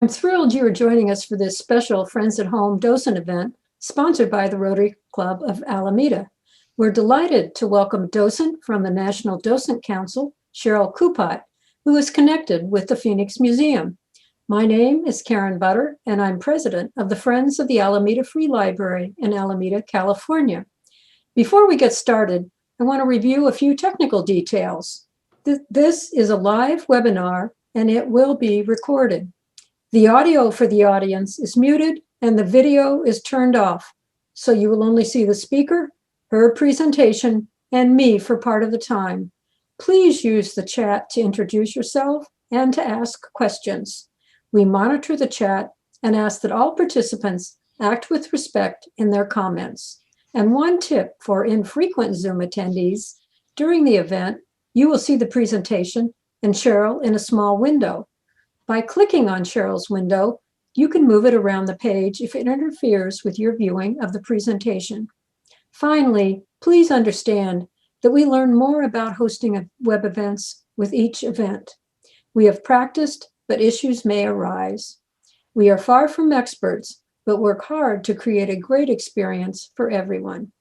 I'm thrilled you are joining us for this special Friends at Home docent event sponsored by the Rotary Club of Alameda. We're delighted to welcome a docent from the National Docent Council, Cheryl Kupat, who is connected with the Phoenix Museum. My name is Karen Butter, and I'm president of the Friends of the Alameda Free Library in Alameda, California. Before we get started, I want to review a few technical details. This is a live webinar, and it will be recorded. The audio for the audience is muted and the video is turned off, so you will only see the speaker, her presentation, and me for part of the time. Please use the chat to introduce yourself and to ask questions. We monitor the chat and ask that all participants act with respect in their comments. And one tip for infrequent Zoom attendees, during the event, you will see the presentation and Cheryl in a small window. By clicking on Cheryl's window, you can move it around the page if it interferes with your viewing of the presentation. Finally, please understand that we learn more about hosting web events with each event. We have practiced, but issues may arise. We are far from experts, but work hard to create a great experience for everyone.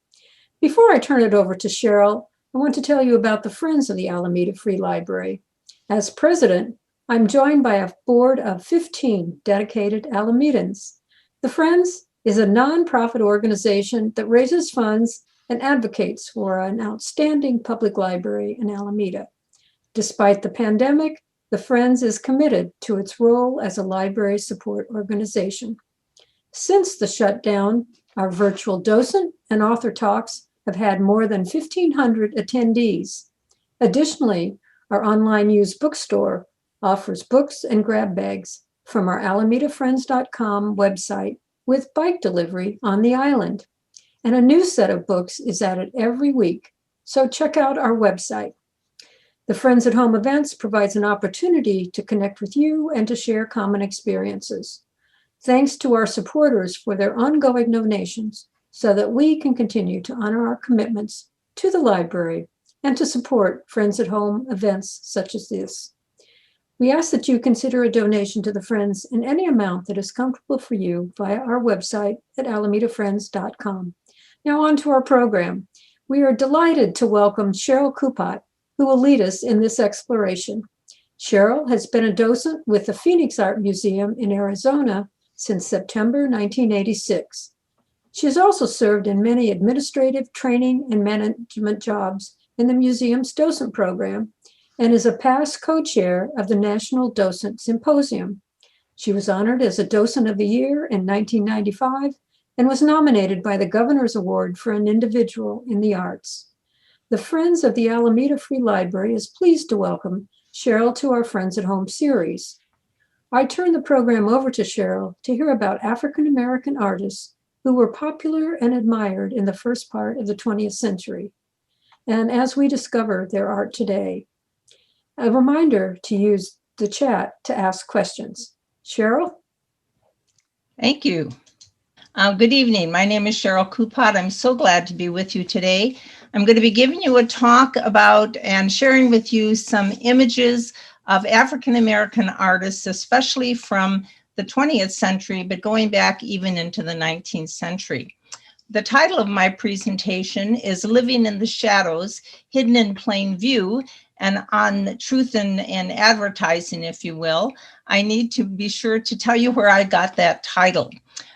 Before I turn it over to Cheryl, I want to tell you about the Friends of the Alameda Free Library. As president, I'm joined by a board of 15 dedicated Alamedans. The Friends is a nonprofit organization that raises funds and advocates for an outstanding public library in Alameda. Despite the pandemic, the Friends is committed to its role as a library support organization. Since the shutdown, our virtual docent and author talks have had more than 1,500 attendees. Additionally, our online used bookstore offers books and grab bags from our alamedafriends.com website with bike delivery on the island. And a new set of books is added every week, so check out our website. The Friends at Home events provides an opportunity to connect with you and to share common experiences. Thanks to our supporters for their ongoing donations so that we can continue to honor our commitments to the library and to support Friends at Home events such as this. We ask that you consider a donation to the Friends in any amount that is comfortable for you via our website at alamedafriends.com. Now on to our program. We are delighted to welcome Cheryl Kupat, who will lead us in this exploration. Cheryl has been a docent with the Phoenix Art Museum in Arizona since September 1986. She has also served in many administrative, training, and management jobs in the museum's docent program, and is a past co-chair of the National Docent Symposium. She was honored as a Docent of the Year in 1995 and was nominated by the Governor's Award for an Individual in the Arts. The Friends of the Alameda Free Library is pleased to welcome Cheryl to our Friends at Home series. I turn the program over to Cheryl to hear about African-American artists who were popular and admired in the first part of the 20th century, and as we discover their art today. A reminder to use the chat to ask questions. Cheryl? Thank you. Good evening. My name is Cheryl Kupat. I'm so glad to be with you today. I'm going to be giving you a talk about and sharing with you some images of African-American artists, especially from the 20th century, but going back even into the 19th century. The title of my presentation is Living in the Shadows, Hidden in Plain View. And on truth and advertising, if you will, I need to be sure to tell you where I got that title.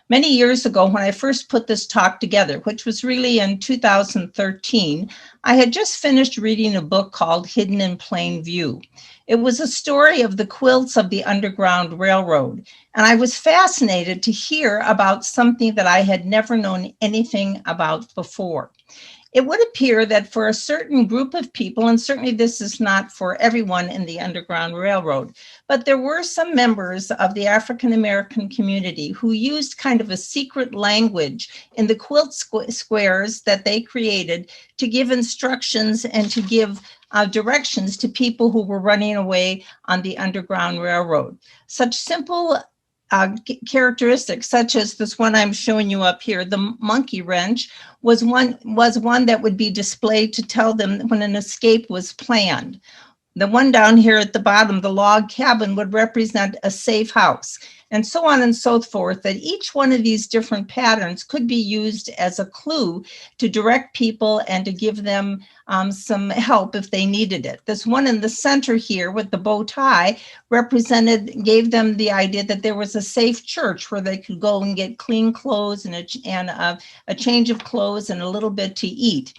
Many years ago, when I first put this talk together, which was really in 2013, I had just finished reading a book called Hidden in Plain View. It was a story of the quilts of the Underground Railroad, and I was fascinated to hear about something that I had never known anything about before. It would appear that for a certain group of people, and certainly this is not for everyone in the Underground Railroad, but there were some members of the African-American community who used kind of a secret language in the quilt squares that they created to give instructions and to give directions to people who were running away on the Underground Railroad. Such simple characteristics, such as this one I'm showing you up here, the monkey wrench, was one that would be displayed to tell them when an escape was planned. The one down here at the bottom, the log cabin, would represent a safe house. and so on and so forth, that each one of these different patterns could be used as a clue to direct people and to give them some help if they needed it. This one in the center here with the bow tie gave them the idea that there was a safe church where they could go and get clean clothes and a change of clothes and a little bit to eat.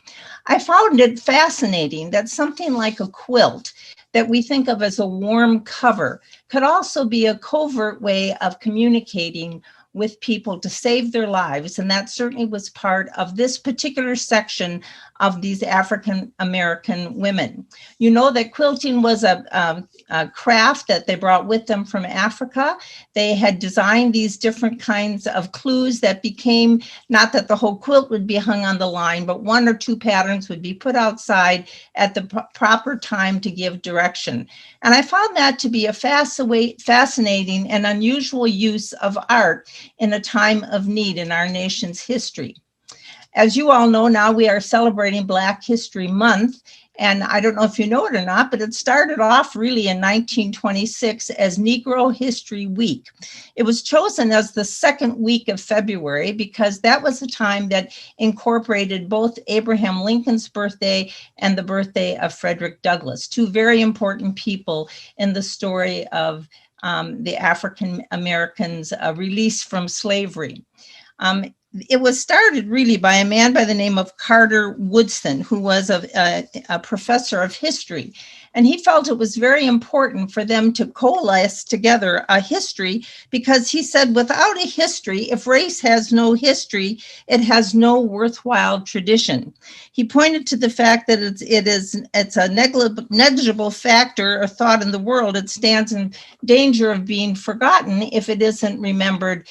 I found it fascinating that something like a quilt that we think of as a warm cover could also be a covert way of communicating with people to save their lives. And that certainly was part of this particular section of these African American women. You know that quilting was a craft that they brought with them from Africa. They had designed these different kinds of clues that became, not that the whole quilt would be hung on the line, but one or two patterns would be put outside at the proper time to give direction. And I found that to be a fascinating and unusual use of art in a time of need in our nation's history. As you all know, now we are celebrating Black History Month. And I don't know if you know it or not, but it started off really in 1926 as Negro History Week. It was chosen as the second week of February because that was the time that incorporated both Abraham Lincoln's birthday and the birthday of Frederick Douglass, two very important people in the story of the African Americans' release from slavery. It was started really by a man by the name of Carter Woodson, who was a professor of history. And he felt it was very important for them to coalesce together a history because he said, without a history, if race has no history, it has no worthwhile tradition. He pointed to the fact that it's a negligible factor or thought in the world. It stands in danger of being forgotten if it isn't remembered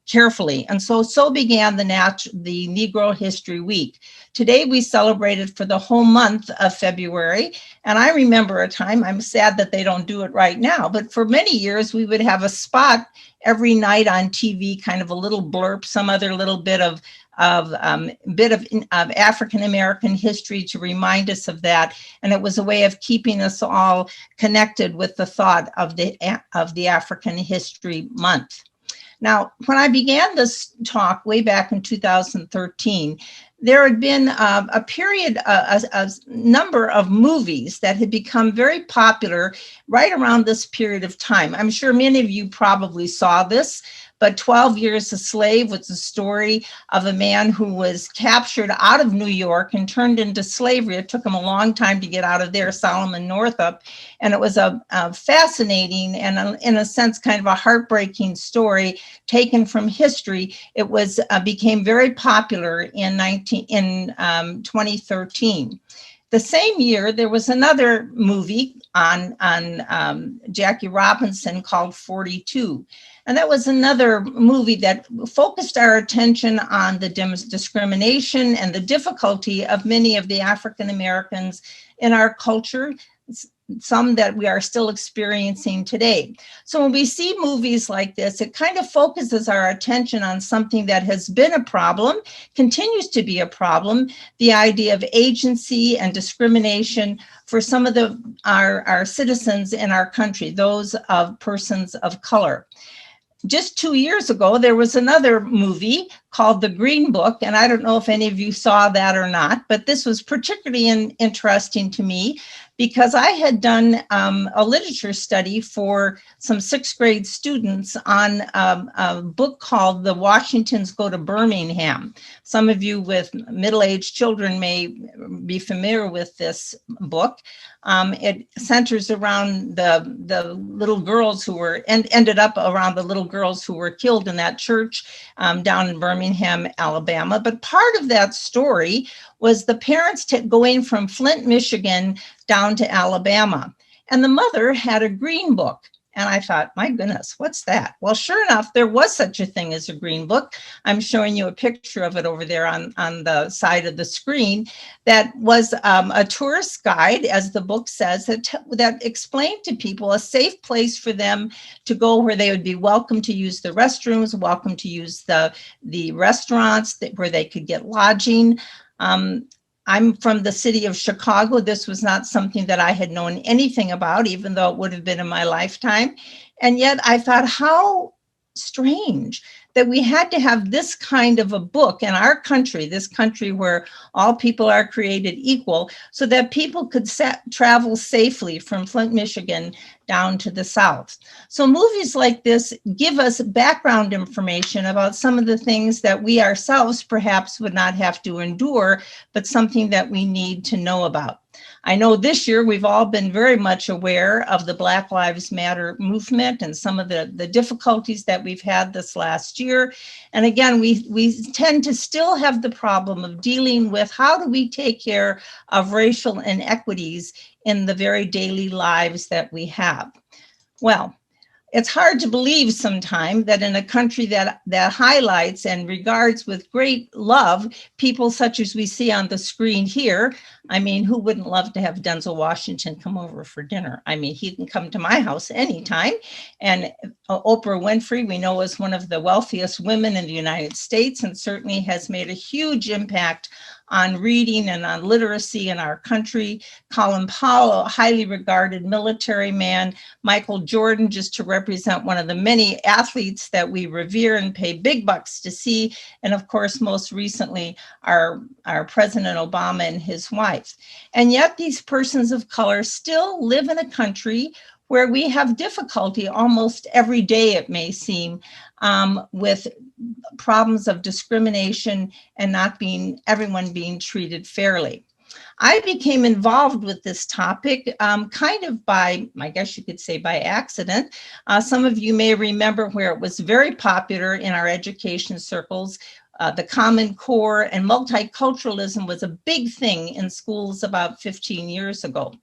carefully. And so began the Negro History Week. Today we celebrate it for the whole month of February. And I remember a time, I'm sad that they don't do it right now, but for many years we would have a spot every night on TV, kind of a little blurb, some other little bit of African American history to remind us of that. And it was a way of keeping us all connected with the thought of the African History Month. Now, when I began this talk way back in 2013, there had been a period, a number of movies that had become very popular right around this period of time. I'm sure many of you probably saw this, but 12 Years a Slave was the story of a man who was captured out of New York and turned into slavery. It took him a long time to get out of there, Solomon Northup. And it was a fascinating and, in a sense, kind of a heartbreaking story taken from history. It was became very popular in 2013. The same year, there was another movie on Jackie Robinson called 42. And that was another movie that focused our attention on the discrimination and the difficulty of many of the African Americans in our culture, some that we are still experiencing today. So when we see movies like this, it kind of focuses our attention on something that has been a problem, continues to be a problem, the idea of agency and discrimination for some of our citizens in our country, those of persons of color. Just 2 years ago, there was another movie called The Green Book, and I don't know if any of you saw that or not, but this was particularly interesting to me because I had done a literature study for some sixth grade students on a book called The Washingtons Go to Birmingham. Some of you with middle-aged children may be familiar with this book. It centers around the little girls who were, and ended up around the little girls who were killed in that church down in Birmingham, Alabama. But part of that story was the parents going from Flint, Michigan down to Alabama. And the mother had a green book. And I thought, my goodness, what's that? Well, sure enough, there was such a thing as a green book. I'm showing you a picture of it over there on the side of the screen. That was a tourist guide, as the book says, that explained to people a safe place for them to go where they would be welcome to use the restrooms, welcome to use the restaurants, where they could get lodging. I'm from the city of Chicago. This was not something that I had known anything about, even though it would have been in my lifetime. And yet I thought, how strange that we had to have this kind of a book in our country, this country where all people are created equal, so that people could travel safely from Flint, Michigan down to the South. So movies like this give us background information about some of the things that we ourselves perhaps would not have to endure, but something that we need to know about. I know this year we've all been very much aware of the Black Lives Matter movement and some of the difficulties that we've had this last year. And again, we tend to still have the problem of dealing with how do we take care of racial inequities in the very daily lives that we have. Well, it's hard to believe sometimes that in a country that highlights and regards with great love people such as we see on the screen here. I mean, who wouldn't love to have Denzel Washington come over for dinner? I mean, he can come to my house anytime. And Oprah Winfrey, we know, is one of the wealthiest women in the United States and certainly has made a huge impact on reading and on literacy in our country. Colin Powell, a highly regarded military man. Michael Jordan, just to represent one of the many athletes that we revere and pay big bucks to see. And of course, most recently, our President Obama and his wife. And yet these persons of color still live in a country where we have difficulty almost every day, it may seem, with problems of discrimination and not everyone being treated fairly. I became involved with this topic kind of by, I guess you could say by accident. Some of you may remember where it was very popular in our education circles. The Common Core and multiculturalism was a big thing in schools about 15 years ago.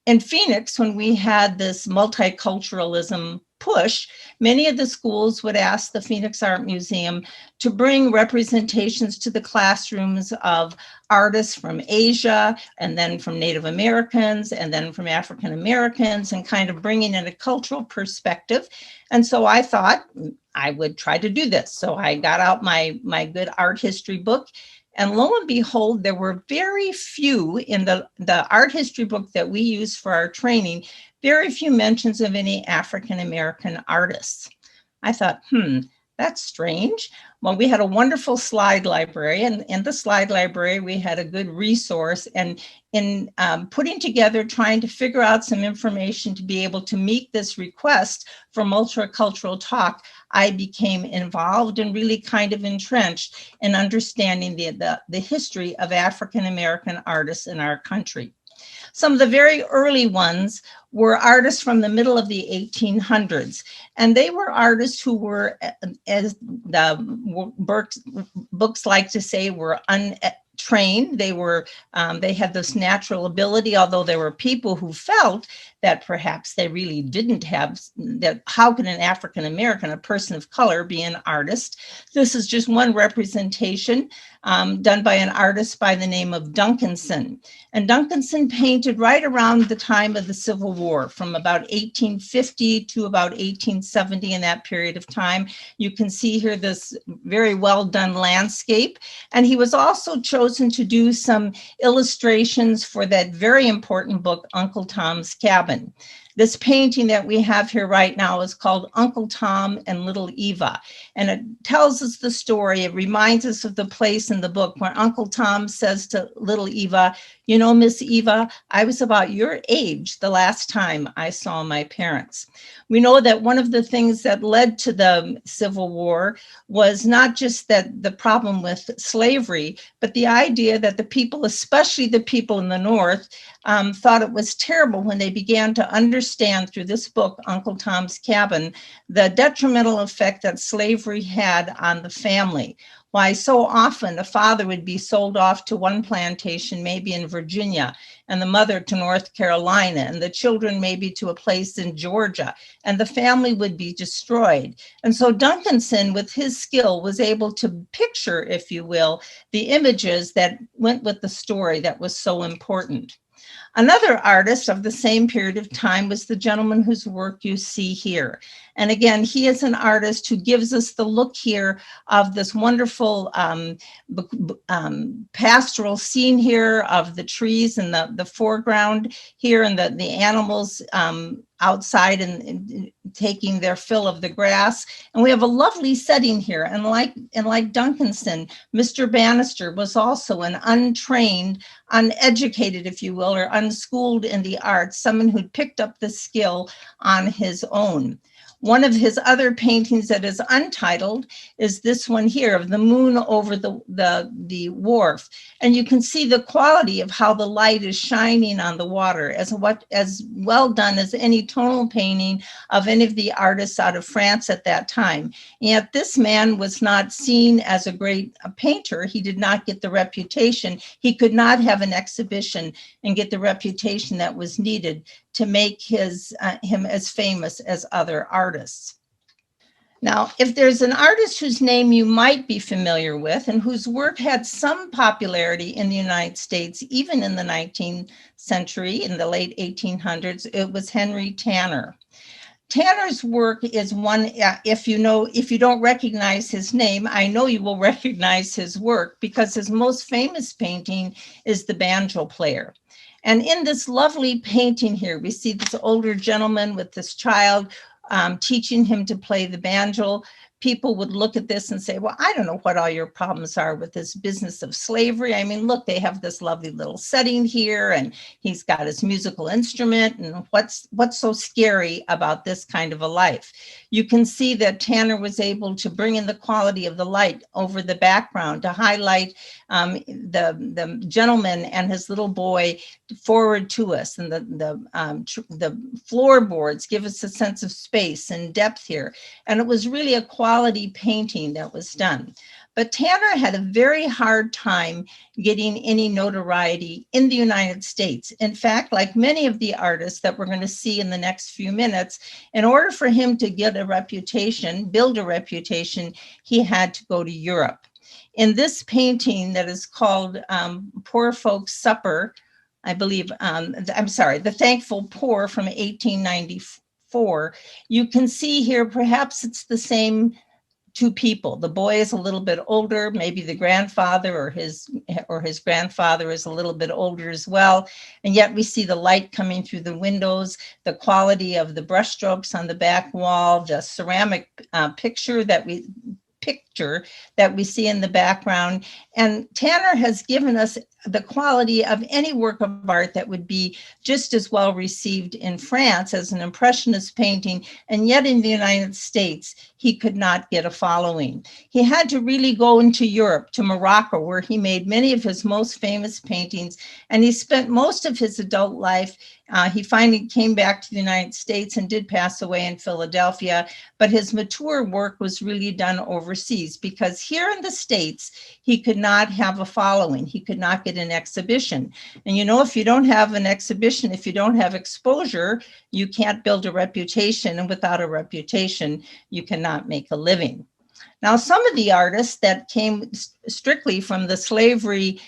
In Phoenix, when we had this multiculturalism push, many of the schools would ask the Phoenix Art Museum to bring representations to the classrooms of artists from Asia, and then from Native Americans, and then from African Americans, and kind of bringing in a cultural perspective. And so I thought I would try to do this. So I got out my good art history book. And lo and behold, there were very few in the art history book that we use for our training, very few mentions of any African American artists. I thought, that's strange. Well, we had a wonderful slide library, and in the slide library, we had a good resource. And in putting together, trying to figure out some information to be able to meet this request for multicultural talk, I became involved and really kind of entrenched in understanding the history of African American artists in our country. Some of the very early ones were artists from the middle of the 1800s. And they were artists who were, as the books like to say, were untrained. They had this natural ability, although there were people who felt that perhaps they really didn't have that. How can an African American, a person of color, be an artist? This is just one representation done by an artist by the name of Duncanson. And Duncanson painted right around the time of the Civil War, from about 1850 to about 1870, in that period of time. You can see here this very well done landscape. And he was also chosen to do some illustrations for that very important book, Uncle Tom's Cabin. This painting that we have here right now is called Uncle Tom and Little Eva. And it tells us the story. It reminds us of the place in the book where Uncle Tom says to Little Eva, "You know, Miss Eva, I was about your age the last time I saw my parents." We know that one of the things that led to the Civil War was not just that the problem with slavery, but the idea that the people, especially the people in the North, thought it was terrible when they began to understand through this book, Uncle Tom's Cabin, the detrimental effect that slavery had on the family. Why so often a father would be sold off to one plantation, maybe in Virginia, and the mother to North Carolina, and the children maybe to a place in Georgia, and the family would be destroyed. And so Duncanson, with his skill, was able to picture, if you will, the images that went with the story that was so important. Another artist of the same period of time was the gentleman whose work you see here. And again, he is an artist who gives us the look here of this wonderful pastoral scene here of the trees in the foreground here, and the animals outside and taking their fill of the grass. And we have a lovely setting here. And like Duncanson, Mr. Bannister was also an untrained, uneducated, if you will, or unschooled in the arts, someone who'd picked up the skill on his own. One of his other paintings that is untitled is this one here of the moon over the wharf. And you can see the quality of how the light is shining on the water, as well done as any tonal painting of any of the artists out of France at that time. Yet this man was not seen as a great painter. He did not get the reputation. He could not have an exhibition and get the reputation that was needed to make him as famous as other artists. Now, if there's an artist whose name you might be familiar with and whose work had some popularity in the United States, even in the 19th century, in the late 1800s, it was Henry Tanner. Tanner's work is one, if you don't recognize his name, I know you will recognize his work, because his most famous painting is The Banjo Player. And in this lovely painting here, we see this older gentleman with this child teaching him to play the banjo. People would look at this and say, well, I don't know what all your problems are with this business of slavery. I mean, look, they have this lovely little setting here, and he's got his musical instrument, and what's so scary about this kind of a life? You can see that Tanner was able to bring in the quality of the light over the background to highlight the gentleman and his little boy forward to us, and the floorboards give us a sense of space and depth here. And it was really a quality painting that was done. But Tanner had a very hard time getting any notoriety in the United States. In fact, like many of the artists that we're going to see in the next few minutes, in order for him to get a reputation, build a reputation, he had to go to Europe. In this painting that is called Poor Folks' Supper, I believe, The Thankful Poor from 1894, you can see here, perhaps it's the same two people. The boy is a little bit older, maybe the grandfather or his grandfather is a little bit older as well. And yet we see the light coming through the windows, the quality of the brushstrokes on the back wall, the ceramic picture that we see in the background. And Tanner has given us the quality of any work of art that would be just as well received in France as an impressionist painting, and yet in the United States, he could not get a following. He had to really go into Europe, to Morocco, where he made many of his most famous paintings, and he spent most of his adult life. He finally came back to the United States and did pass away in Philadelphia, but his mature work was really done overseas, because here in the States, he could not have a following. He could not get an exhibition. And if you don't have an exhibition, if you don't have exposure, you can't build a reputation. And without a reputation, you cannot make a living. Now, some of the artists that came strictly from the slavery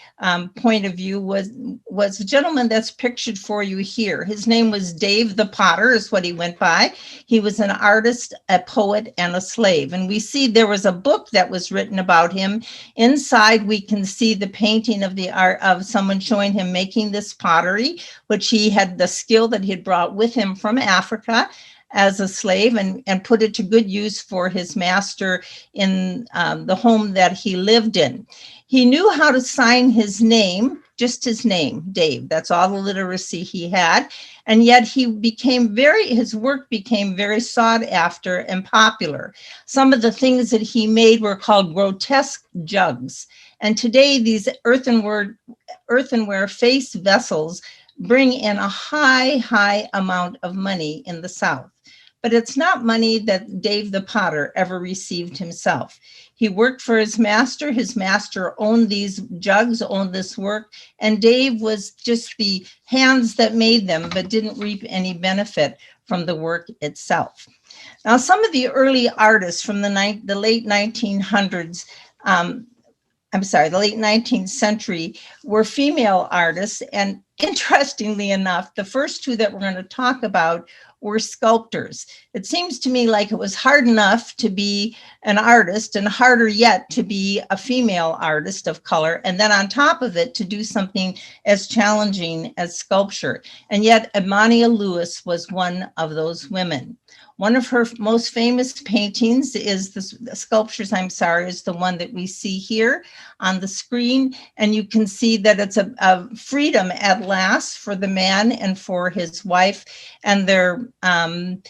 point of view was a gentleman that's pictured for you here. His name was Dave the Potter, is what he went by. He was an artist, a poet, and a slave. And we see there was a book that was written about him. Inside, we can see the painting of the art of someone showing him making this pottery, which he had the skill that he had brought with him from Africa as a slave, and put it to good use for his master in the home that he lived in. He knew how to sign his name, just his name, Dave. That's all the literacy he had. And yet his work became very sought after and popular. Some of the things that he made were called grotesque jugs. And today these earthenware face vessels bring in a high amount of money in the South. But it's not money that Dave the Potter ever received himself. He worked for his master. His master owned these jugs, owned this work, and Dave was just the hands that made them, but didn't reap any benefit from the work itself. Now, some of the early artists from the late 1900s, the late 19th century were female artists. And interestingly enough, the first two that we're going to talk about were sculptors. It seems to me like it was hard enough to be an artist and harder yet to be a female artist of color. And then on top of it, to do something as challenging as sculpture. And yet Edmonia Lewis was one of those women. One of her most famous paintings is the sculptures, is the one that we see here on the screen. And you can see that it's a freedom at last for the man and for his wife. And they're, I'm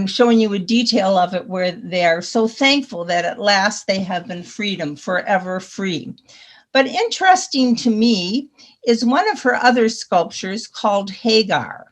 showing you a detail of it where they are so thankful that at last they have been freedom, forever free. But interesting to me is one of her other sculptures called Hagar.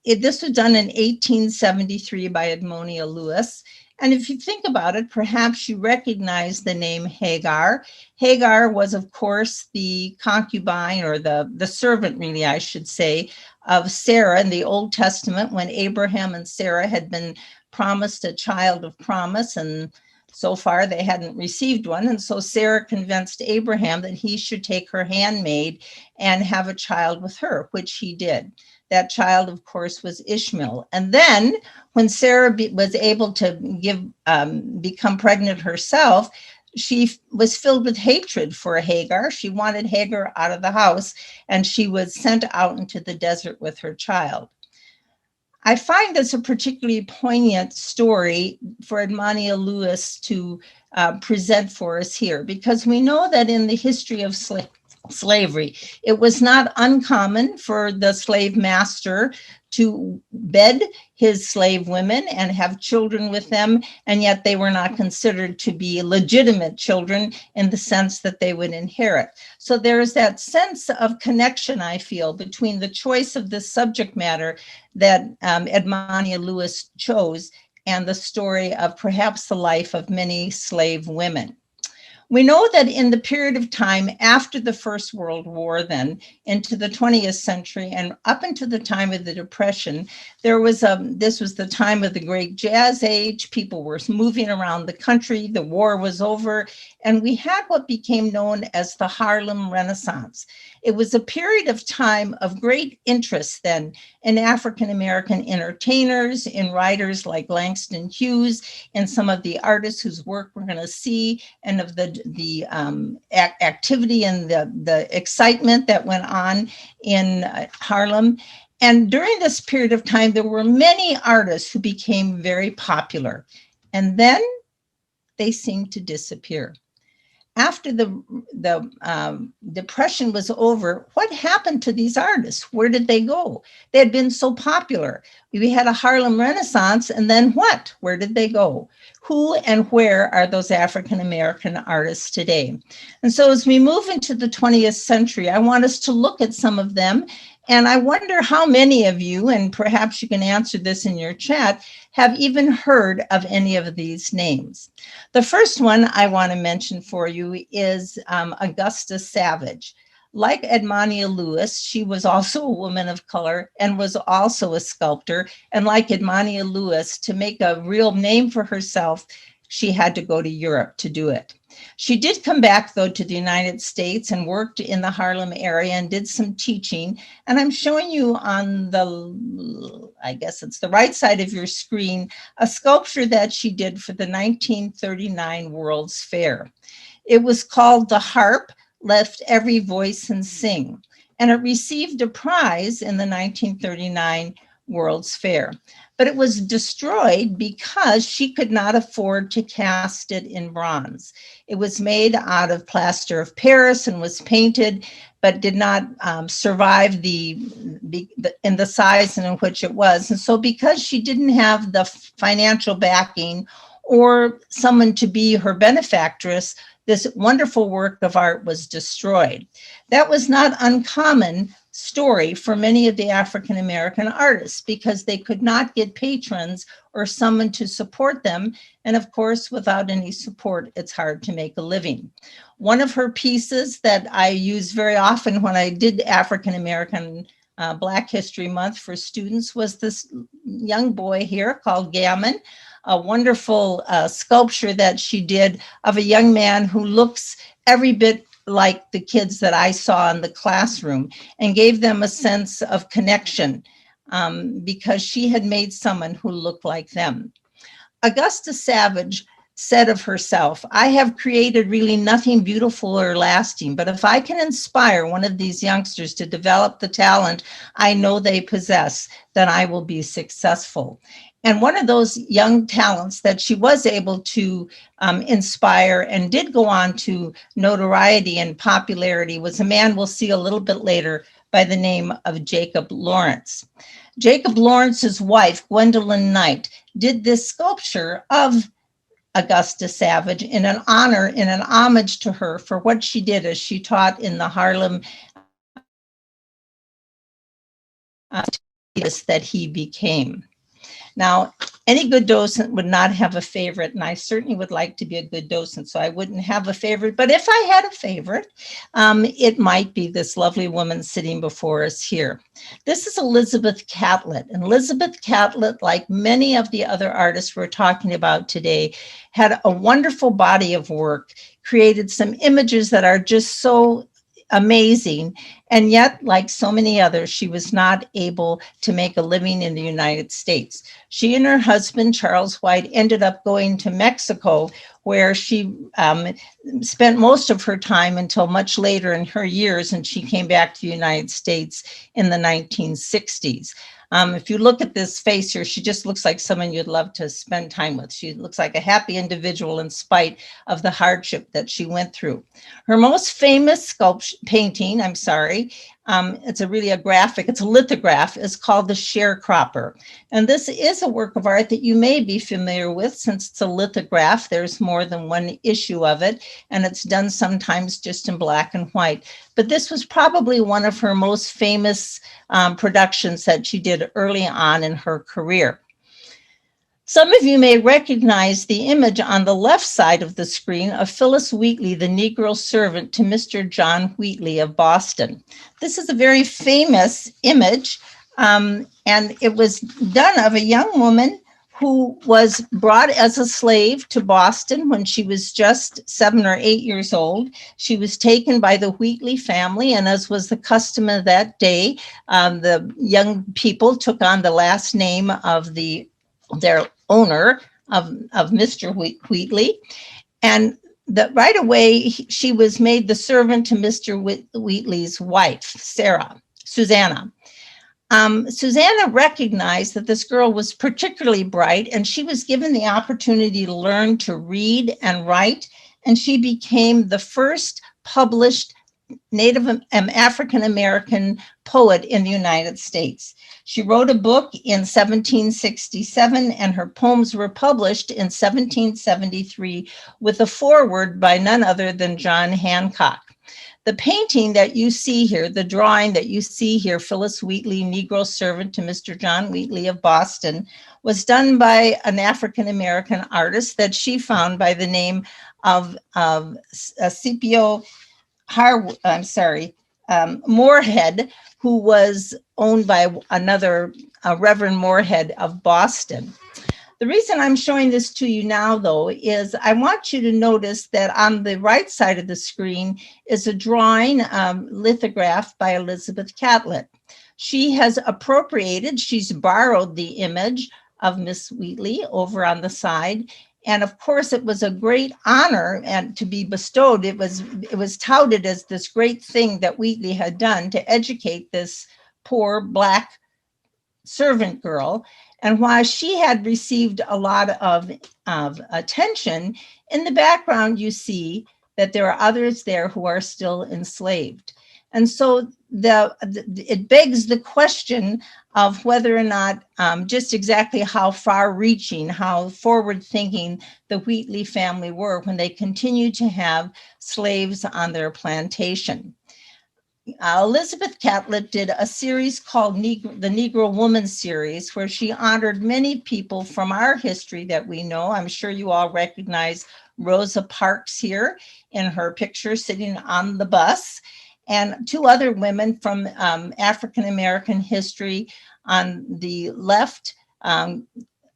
This was done in 1873 by Edmonia Lewis. And if you think about it, perhaps you recognize the name Hagar. Hagar was, of course, the concubine, or the servant, really, I should say, of Sarah in the Old Testament, when Abraham and Sarah had been promised a child of promise, and so far they hadn't received one. And so Sarah convinced Abraham that he should take her handmaid and have a child with her, which he did. That child, of course, was Ishmael. And then when Sarah was able to become pregnant herself, she was filled with hatred for Hagar. She wanted Hagar out of the house, and she was sent out into the desert with her child. I find this a particularly poignant story for Edmonia Lewis to present for us here, because we know that in the history of slavery, it was not uncommon for the slave master to bed his slave women and have children with them, and yet they were not considered to be legitimate children in the sense that they would inherit. So there is that sense of connection, I feel, between the choice of the subject matter that Edmonia Lewis chose and the story of perhaps the life of many slave women. We know that in the period of time after the First World War, then into the 20th century and up into the time of the Depression, this was the time of the great jazz age. People were moving around the country. The war was over, and we had what became known as the Harlem Renaissance. It was a period of time of great interest then in African-American entertainers, in writers like Langston Hughes, and some of the artists whose work we're going to see, and of the activity and the excitement that went on in Harlem. And during this period of time, there were many artists who became very popular, and then they seemed to disappear. After the Depression was over, what happened to these artists? Where did they go? They had been so popular. We had a Harlem Renaissance, and then what? Where did they go? Who and where are those African-American artists today? And so as we move into the 20th century, I want us to look at some of them. And I wonder how many of you, and perhaps you can answer this in your chat, have even heard of any of these names. The first one I want to mention for you is Augusta Savage. Like Edmonia Lewis, she was also a woman of color and was also a sculptor. And like Edmonia Lewis, to make a real name for herself, she had to go to Europe to do it. She did come back, though, to the United States and worked in the Harlem area and did some teaching. And I'm showing you on I guess it's the right side of your screen, a sculpture that she did for the 1939 World's Fair. It was called The Harp, Let Every Voice and Sing. And it received a prize in the 1939 World's Fair. But it was destroyed because she could not afford to cast it in bronze. It was made out of plaster of Paris and was painted, but did not survive in the size in which it was. And so because she didn't have the financial backing or someone to be her benefactress, this wonderful work of art was destroyed. That was not uncommon story for many of the African-American artists because they could not get patrons or someone to support them. And of course, without any support, it's hard to make a living. One of her pieces that I use very often when I did African-American Black History Month for students was this young boy here called Gammon, a wonderful sculpture that she did of a young man who looks every bit like the kids that I saw in the classroom and gave them a sense of connection because she had made someone who looked like them. Augusta Savage said of herself, "I have created really nothing beautiful or lasting, but if I can inspire one of these youngsters to develop the talent I know they possess, then I will be successful." And one of those young talents that she was able to inspire and did go on to notoriety and popularity was a man we'll see a little bit later by the name of Jacob Lawrence. Jacob Lawrence's wife, Gwendolyn Knight, did this sculpture of Augusta Savage in an honor, in an homage to her for what she did as she taught in the Harlem that he became. Now, any good docent would not have a favorite, and I certainly would like to be a good docent, so I wouldn't have a favorite. But if I had a favorite, it might be this lovely woman sitting before us here. This is Elizabeth Catlett, and Elizabeth Catlett, like many of the other artists we're talking about today, had a wonderful body of work, created some images that are just so amazing. And yet, like so many others, she was not able to make a living in the United States. She and her husband, Charles White, ended up going to Mexico, where she spent most of her time until much later in her years, and she came back to the United States in the 1960s. If you look at this face here, she just looks like someone you'd love to spend time with. She looks like a happy individual in spite of the hardship that she went through. Her most famous painting, it's a lithograph, is called The Sharecropper. And this is a work of art that you may be familiar with since it's a lithograph. There's more than one issue of it, and it's done sometimes just in black and white. But this was probably one of her most famous productions that she did early on in her career. Some of you may recognize the image on the left side of the screen of Phyllis Wheatley, the Negro servant to Mr. John Wheatley of Boston. This is a very famous image, and it was done of a young woman who was brought as a slave to Boston when she was just 7 or 8 years old. She was taken by the Wheatley family, and as was the custom of that day, the young people took on the last name of their owner, of Mr. Wheatley. And right away, she was made the servant to Mr. Wheatley's wife, Susanna. Susanna recognized that this girl was particularly bright, and she was given the opportunity to learn to read and write, and she became the first published Native African-American poet in the United States. She wrote a book in 1767, and her poems were published in 1773 with a foreword by none other than John Hancock. The painting that you see here, the drawing that you see here, Phyllis Wheatley, Negro servant to Mr. John Wheatley of Boston, was done by an African-American artist that she found by the name of Scipio Moorhead, who was owned by another Reverend Moorhead of Boston. The reason I'm showing this to you now, though, is I want you to notice that on the right side of the screen is a drawing, lithograph by Elizabeth Catlett. She's borrowed the image of Miss Wheatley over on the side. And of course, it was a great honor and to be bestowed. It was touted as this great thing that Wheatley had done to educate this poor Black servant girl. And while she had received a lot of attention, in the background, you see that there are others there who are still enslaved. And so it begs the question of whether or not just exactly how far-reaching, how forward-thinking the Wheatley family were when they continued to have slaves on their plantation. Elizabeth Catlett did a series called the Negro Woman series, where she honored many people from our history that we know. I'm sure you all recognize Rosa Parks here in her picture sitting on the bus, and two other women from African-American history. On the left,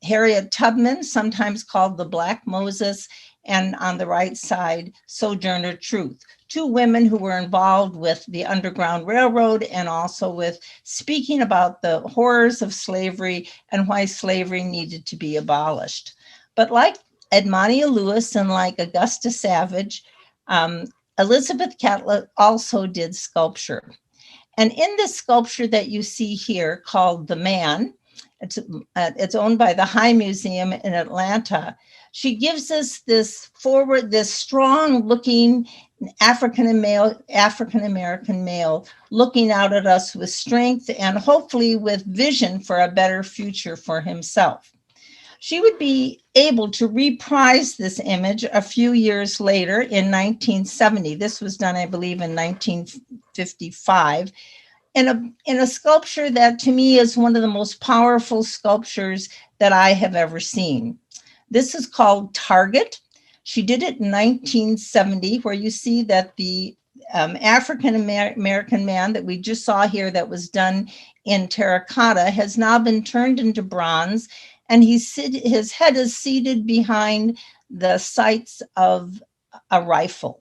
Harriet Tubman, sometimes called the Black Moses, and on the right side, Sojourner Truth, two women who were involved with the Underground Railroad and also with speaking about the horrors of slavery and why slavery needed to be abolished. But like Edmonia Lewis and like Augusta Savage, Elizabeth Catlett also did sculpture. And in this sculpture that you see here called The Man, it's owned by the High Museum in Atlanta. She gives us this strong-looking African American male looking out at us with strength and hopefully with vision for a better future for himself. She would be able to reprise this image a few years later in 1970. This was done, I believe, in 1955. In a sculpture that to me is one of the most powerful sculptures that I have ever seen. This is called Target. She did it in 1970, where you see that the African American man that we just saw here that was done in terracotta has now been turned into bronze, and his head is seated behind the sights of a rifle.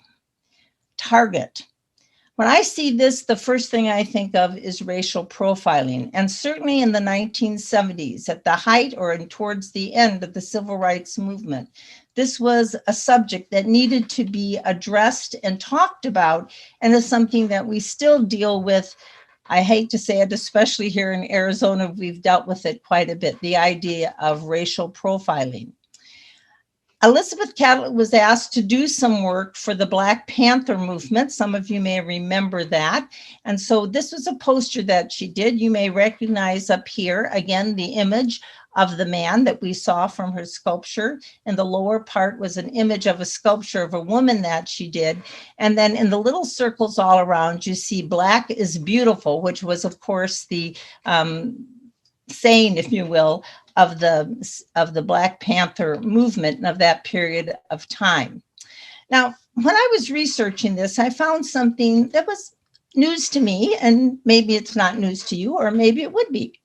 Target. When I see this, the first thing I think of is racial profiling. And certainly in the 1970s, at the height or towards the end of the civil rights movement, this was a subject that needed to be addressed and talked about, and is something that we still deal with. I hate to say it, especially here in Arizona, we've dealt with it quite a bit, the idea of racial profiling. Elizabeth Catlett was asked to do some work for the Black Panther movement. Some of you may remember that. And so this was a poster that she did. You may recognize up here, again, the image of the man that we saw from her sculpture. And the lower part was an image of a sculpture of a woman that she did. And then in the little circles all around, you see Black is Beautiful, which was, of course, the saying, if you will, of the Black Panther movement and of that period of time. Now, when I was researching this, I found something that was news to me, and maybe it's not news to you, or maybe it would be.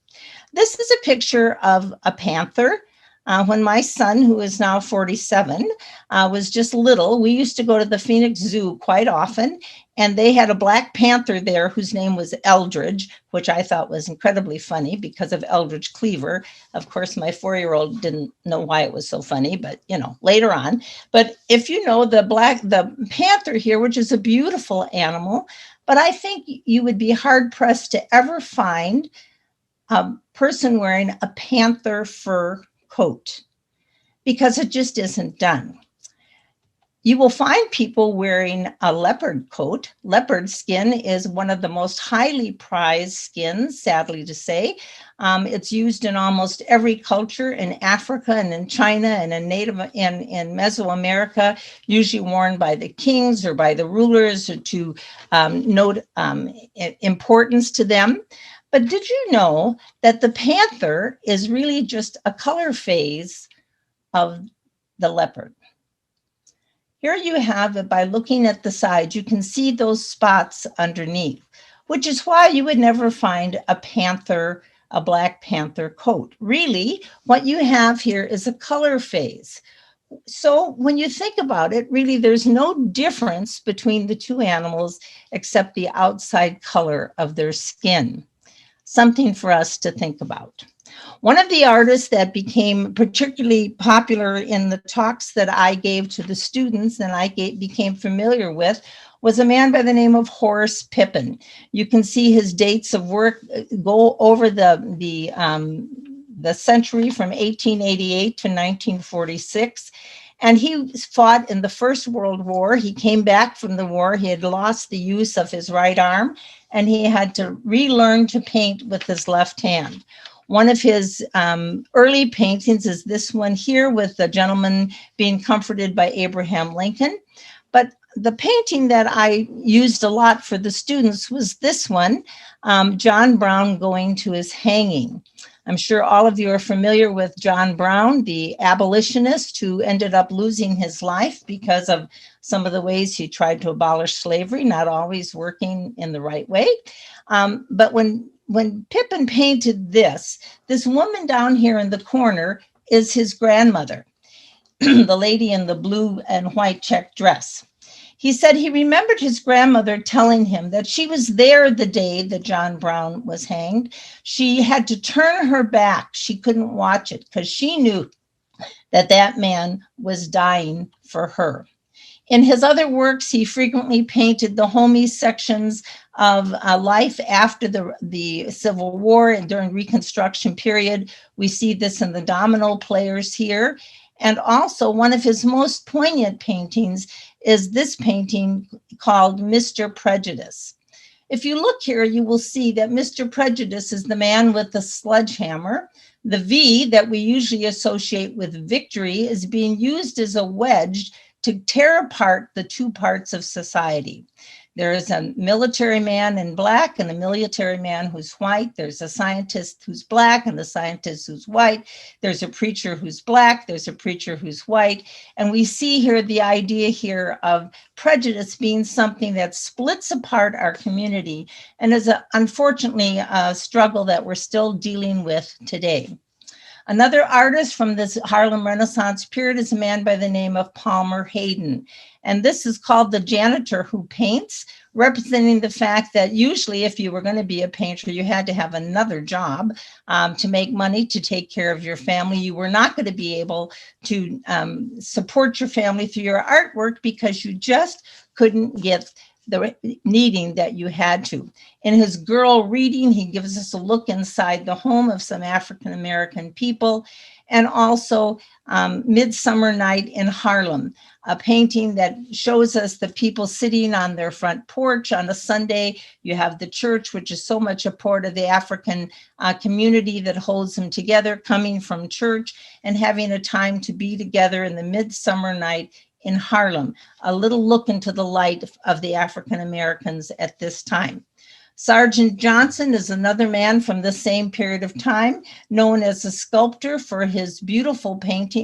This is a picture of a panther. When my son, who is now 47, was just little, we used to go to the Phoenix Zoo quite often, and they had a Black Panther there whose name was Eldridge, which I thought was incredibly funny because of Eldridge Cleaver. Of course, my 4-year-old didn't know why it was so funny, but later on. But if you know the panther here, which is a beautiful animal, but I think you would be hard pressed to ever find a person wearing a panther fur coat, because it just isn't done. You will find people wearing a leopard coat. Leopard skin is one of the most highly prized skins, sadly to say. It's used in almost every culture in Africa and in China and in Mesoamerica, usually worn by the kings or by the rulers, or to note importance to them. But did you know that the panther is really just a color phase of the leopard? Here you have it. By looking at the sides, you can see those spots underneath, which is why you would never find a Black Panther coat. Really, what you have here is a color phase. So when you think about it, really, there's no difference between the two animals except the outside color of their skin. Something for us to think about. One of the artists that became particularly popular in the talks that I gave to the students and I became familiar with was a man by the name of Horace Pippin. You can see his dates of work go over the century from 1888 to 1946. And he fought in the First World War. He came back from the war. He had lost the use of his right arm, and he had to relearn to paint with his left hand. One of his early paintings is this one here, with the gentleman being comforted by Abraham Lincoln. But the painting that I used a lot for the students was this one, John Brown going to his hanging. I'm sure all of you are familiar with John Brown, the abolitionist who ended up losing his life because of some of the ways he tried to abolish slavery, not always working in the right way. But when Pippin painted this woman down here in the corner is his grandmother, the lady in the blue and white check dress. He said he remembered his grandmother telling him that she was there the day that John Brown was hanged. She had to turn her back. She couldn't watch it because she knew that that man was dying for her. In his other works, he frequently painted the homey sections of life after the Civil War and during Reconstruction period. We see this in the domino players here. And also one of his most poignant paintings is this painting called Mr. Prejudice. If you look here, you will see that Mr. Prejudice is the man with the sledgehammer. The V that we usually associate with victory is being used as a wedge to tear apart the two parts of society. There is a military man in black and a military man who's white. There's a scientist who's black and a scientist who's white. There's a preacher who's black. There's a preacher who's white. And we see here the idea here of prejudice being something that splits apart our community and is unfortunately a struggle that we're still dealing with today. Another artist from this Harlem Renaissance period is a man by the name of Palmer Hayden. And this is called The Janitor Who Paints, representing the fact that usually if you were going to be a painter, you had to have another job to make money, to take care of your family. You were not going to be able to support your family through your artwork because you just couldn't get the needing that you had to. In his Girl Reading, he gives us a look inside the home of some African-American people, and also Midsummer Night in Harlem, a painting that shows us the people sitting on their front porch on a Sunday. You have the church, which is so much a part of the African community that holds them together, coming from church and having a time to be together in the midsummer night in Harlem, a little look into the light of the African Americans at this time. Sergeant Johnson is another man from the same period of time, known as a sculptor for his beautiful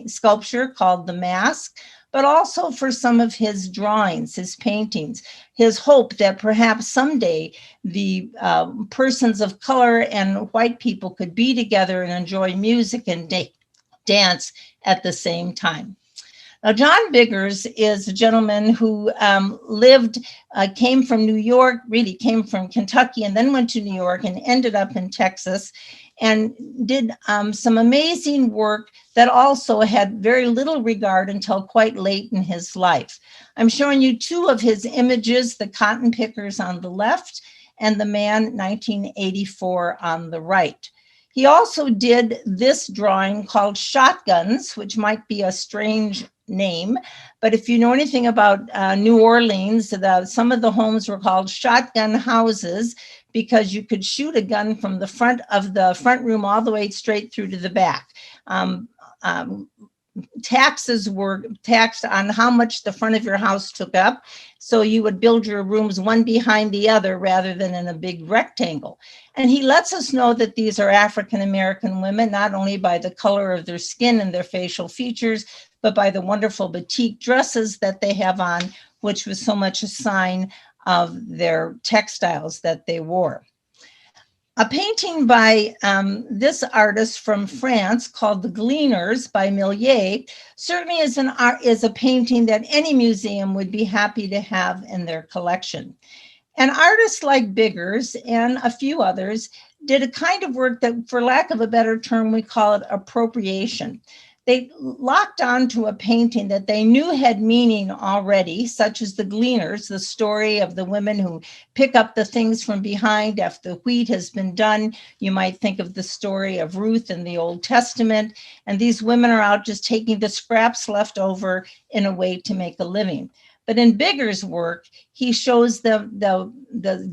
sculpture called The Mask, but also for some of his drawings, his paintings, his hope that perhaps someday the persons of color and white people could be together and enjoy music and dance at the same time. Now, John Biggers is a gentleman who came from New York, really came from Kentucky, and then went to New York and ended up in Texas and did some amazing work that also had very little regard until quite late in his life. I'm showing you two of his images, the cotton pickers on the left and the man 1984 on the right. He also did this drawing called Shotguns, which might be a strange name, but if you know anything about New Orleans, some of the homes were called shotgun houses because you could shoot a gun from the front room all the way straight through to the back. Taxes were taxed on how much the front of your house took up. So you would build your rooms one behind the other rather than in a big rectangle. And he lets us know that these are African-American women, not only by the color of their skin and their facial features, but by the wonderful batik dresses that they have on, which was so much a sign of their textiles that they wore. A painting by this artist from France called The Gleaners by Millet certainly is a painting that any museum would be happy to have in their collection. And artists like Biggers and a few others did a kind of work that, for lack of a better term, we call it appropriation. They locked onto a painting that they knew had meaning already, such as The Gleaners, the story of the women who pick up the things from behind after the wheat has been done. You might think of the story of Ruth in the Old Testament, and these women are out just taking the scraps left over in a way to make a living. But in Biggers' work, he shows the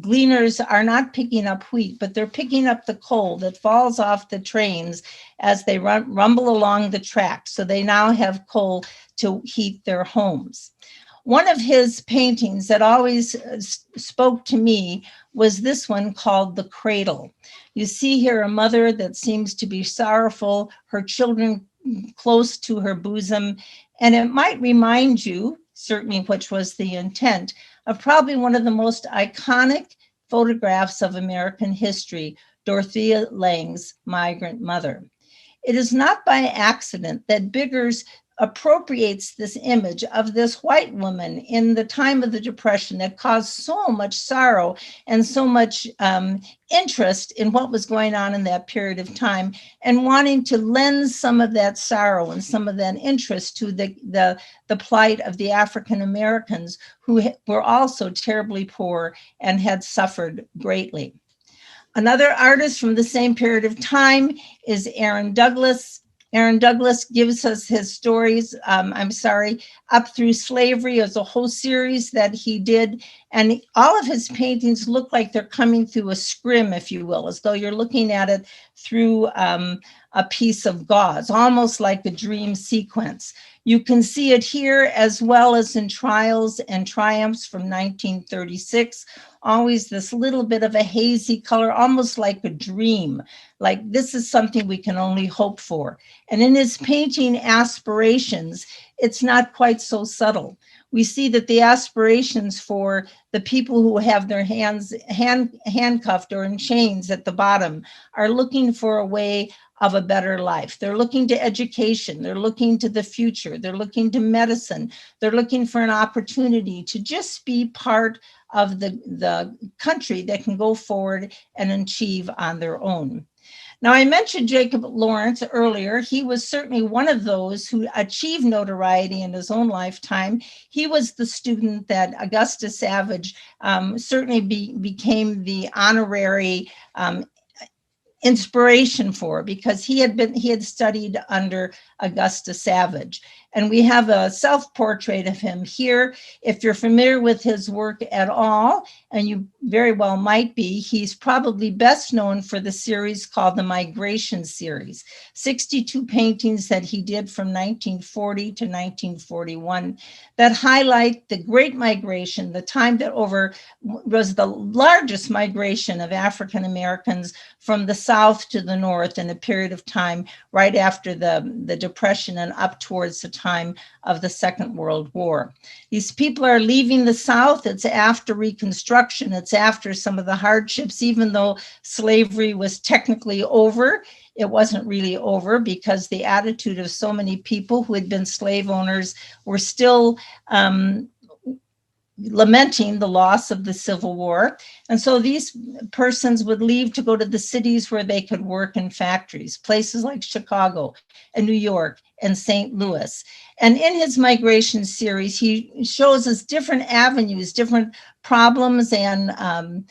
gleaners are not picking up wheat, but they're picking up the coal that falls off the trains as they rumble along the track. So they now have coal to heat their homes. One of his paintings that always spoke to me was this one called The Cradle. You see here a mother that seems to be sorrowful, her children close to her bosom, and it might remind you, certainly which was the intent, of probably one of the most iconic photographs of American history, Dorothea Lange's Migrant Mother. It is not by accident that Biggers appropriates this image of this white woman in the time of the Depression that caused so much sorrow and so much interest in what was going on in that period of time, and wanting to lend some of that sorrow and some of that interest to the plight of the African Americans who were also terribly poor and had suffered greatly. Another artist from the same period of time is Aaron Douglas. Aaron Douglas gives us his stories, up through slavery as a whole series that he did. And all of his paintings look like they're coming through a scrim, if you will, as though you're looking at it through a piece of gauze, almost like a dream sequence. You can see it here as well as in Trials and Triumphs from 1936. Always this little bit of a hazy color, almost like a dream, like this is something we can only hope for. And in his painting Aspirations, it's not quite so subtle. We see that the aspirations for the people who have their hands handcuffed or in chains at the bottom are looking for a way of a better life. They're looking to education. They're looking to the future. They're looking to medicine. They're looking for an opportunity to just be part of the country that can go forward and achieve on their own. Now, I mentioned Jacob Lawrence earlier. He was certainly one of those who achieved notoriety in his own lifetime. He was the student that Augusta Savage certainly became the honorary inspiration for, because he had studied under Augusta Savage. And we have a self-portrait of him here. If you're familiar with his work at all, and you very well might be, he's probably best known for the series called the Migration Series, 62 paintings that he did from 1940 to 1941 that highlight the Great Migration, the time that was the largest migration of African Americans from the South to the North in a period of time right after the Depression and up towards the time of the Second World War. These people are leaving the South. It's after Reconstruction. It's after some of the hardships, even though slavery was technically over. It wasn't really over because the attitude of so many people who had been slave owners were still lamenting the loss of the Civil War. And so these persons would leave to go to the cities where they could work in factories, places like Chicago and New York and St. Louis. And in his migration series, he shows us different avenues, different problems and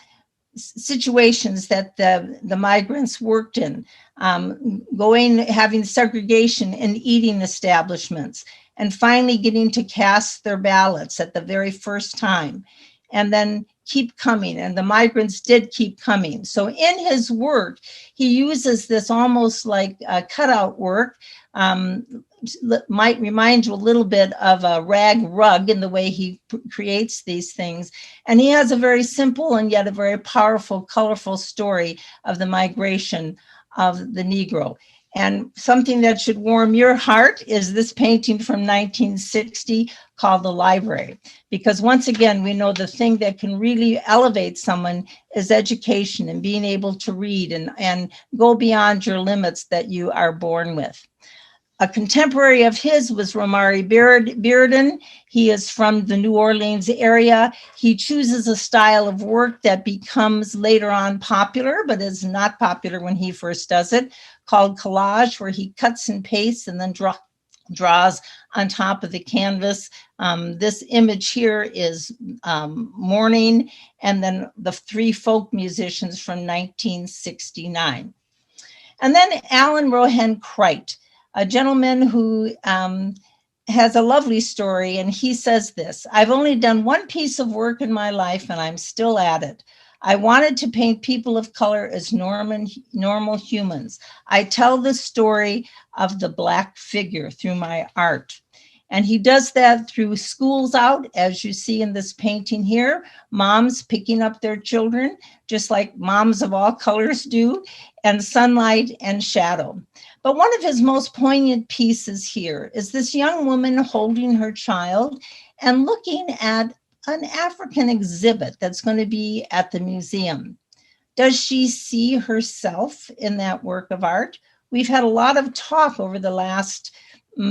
situations that the migrants worked in, having segregation in eating establishments, and finally getting to cast their ballots at the very first time, and then keep coming. And the migrants did keep coming. So in his work, he uses this almost like cutout work, might remind you a little bit of a rag rug in the way he creates these things. And he has a very simple and yet a very powerful, colorful story of the migration of the Negro. And something that should warm your heart is this painting from 1960 called The Library. Because once again, we know the thing that can really elevate someone is education and being able to read and go beyond your limits that you are born with. A contemporary of his was Romari Bearden. He is from the New Orleans area. He chooses a style of work that becomes later on popular, but is not popular when he first does it, called collage, where he cuts and pastes and then draws on top of the canvas. This image here is Morning, and then the three folk musicians from 1969. And then Alan Rohan Crite, a gentleman who has a lovely story, and he says this: I've only done one piece of work in my life, and I'm still at it. I wanted to paint people of color as normal humans. I tell the story of the Black figure through my art. And he does that through schools out, as you see in this painting here, moms picking up their children, just like moms of all colors do, and sunlight and shadow. But one of his most poignant pieces here is this young woman holding her child and looking at an African exhibit that's going to be at the museum. Does she see herself in that work of art, we've had a lot of talk over the last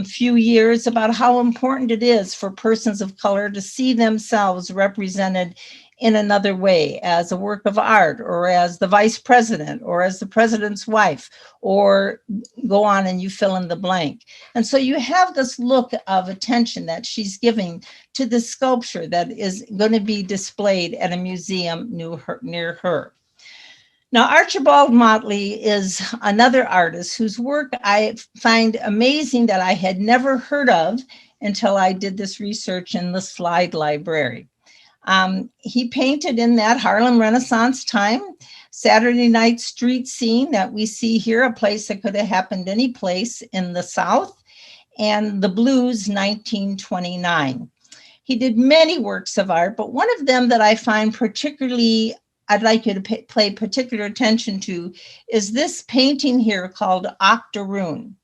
few years about how important it is for persons of color to see themselves represented in another way, as a work of art, or as the vice president, or as the president's wife, or go on and you fill in the blank. And so you have this look of attention that she's giving to the sculpture that is going to be displayed at a museum near her. Now, Archibald Motley is another artist whose work I find amazing that I had never heard of until I did this research in the slide library. He painted in that Harlem Renaissance time, Saturday night street scene that we see here, a place that could have happened any place in the South, and the Blues, 1929. He did many works of art, but one of them that I find particularly, I'd like you to pay particular attention to, is this painting here called Octoroon.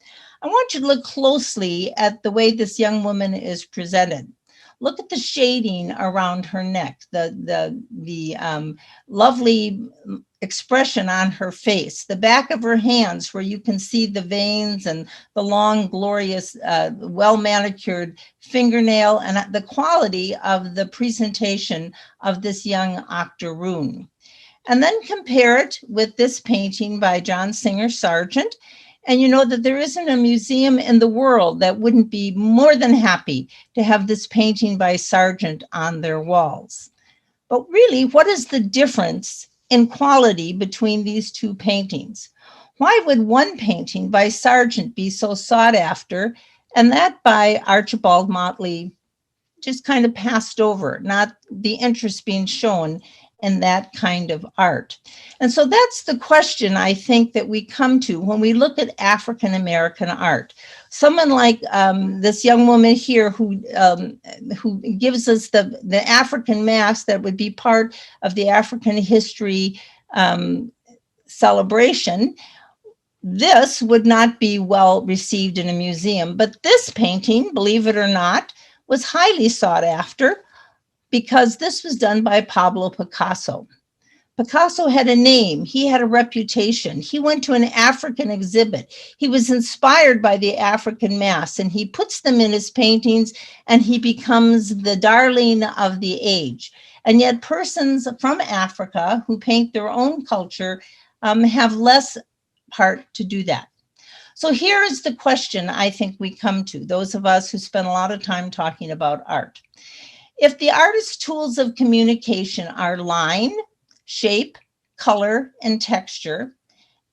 I want you to look closely at the way this young woman is presented. Look at the shading around her neck, the lovely expression on her face, the back of her hands where you can see the veins and the long, glorious, well-manicured fingernail, and the quality of the presentation of this young Octoroon. And then compare it with this painting by John Singer Sargent. And you know that there isn't a museum in the world that wouldn't be more than happy to have this painting by Sargent on their walls. But really, what is the difference in quality between these two paintings? Why would one painting by Sargent be so sought after and that by Archibald Motley just kind of passed over, not the interest being shown in that kind of art? And so that's the question I think that we come to when we look at African American art. Someone like this young woman here who gives us the African mask that would be part of the African history celebration. This would not be well received in a museum, but this painting, believe it or not, was highly sought after, because this was done by Pablo Picasso. Picasso had a name, he had a reputation. He went to an African exhibit. He was inspired by the African masks, and he puts them in his paintings, and he becomes the darling of the age. And yet persons from Africa who paint their own culture have less part to do that. So here is the question I think we come to, those of us who spend a lot of time talking about art. If the artist's tools of communication are line, shape, color, and texture,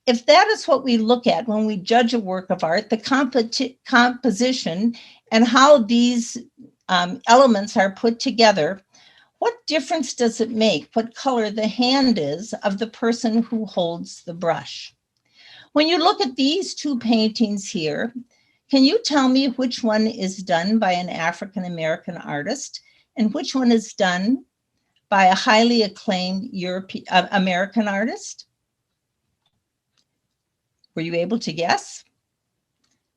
if that is what we look at when we judge a work of art, the composition and how these elements are put together, what difference does it make what color the hand is of the person who holds the brush? When you look at these two paintings here, can you tell me which one is done by an African American artist and which one is done by a highly acclaimed American artist? Were you able to guess?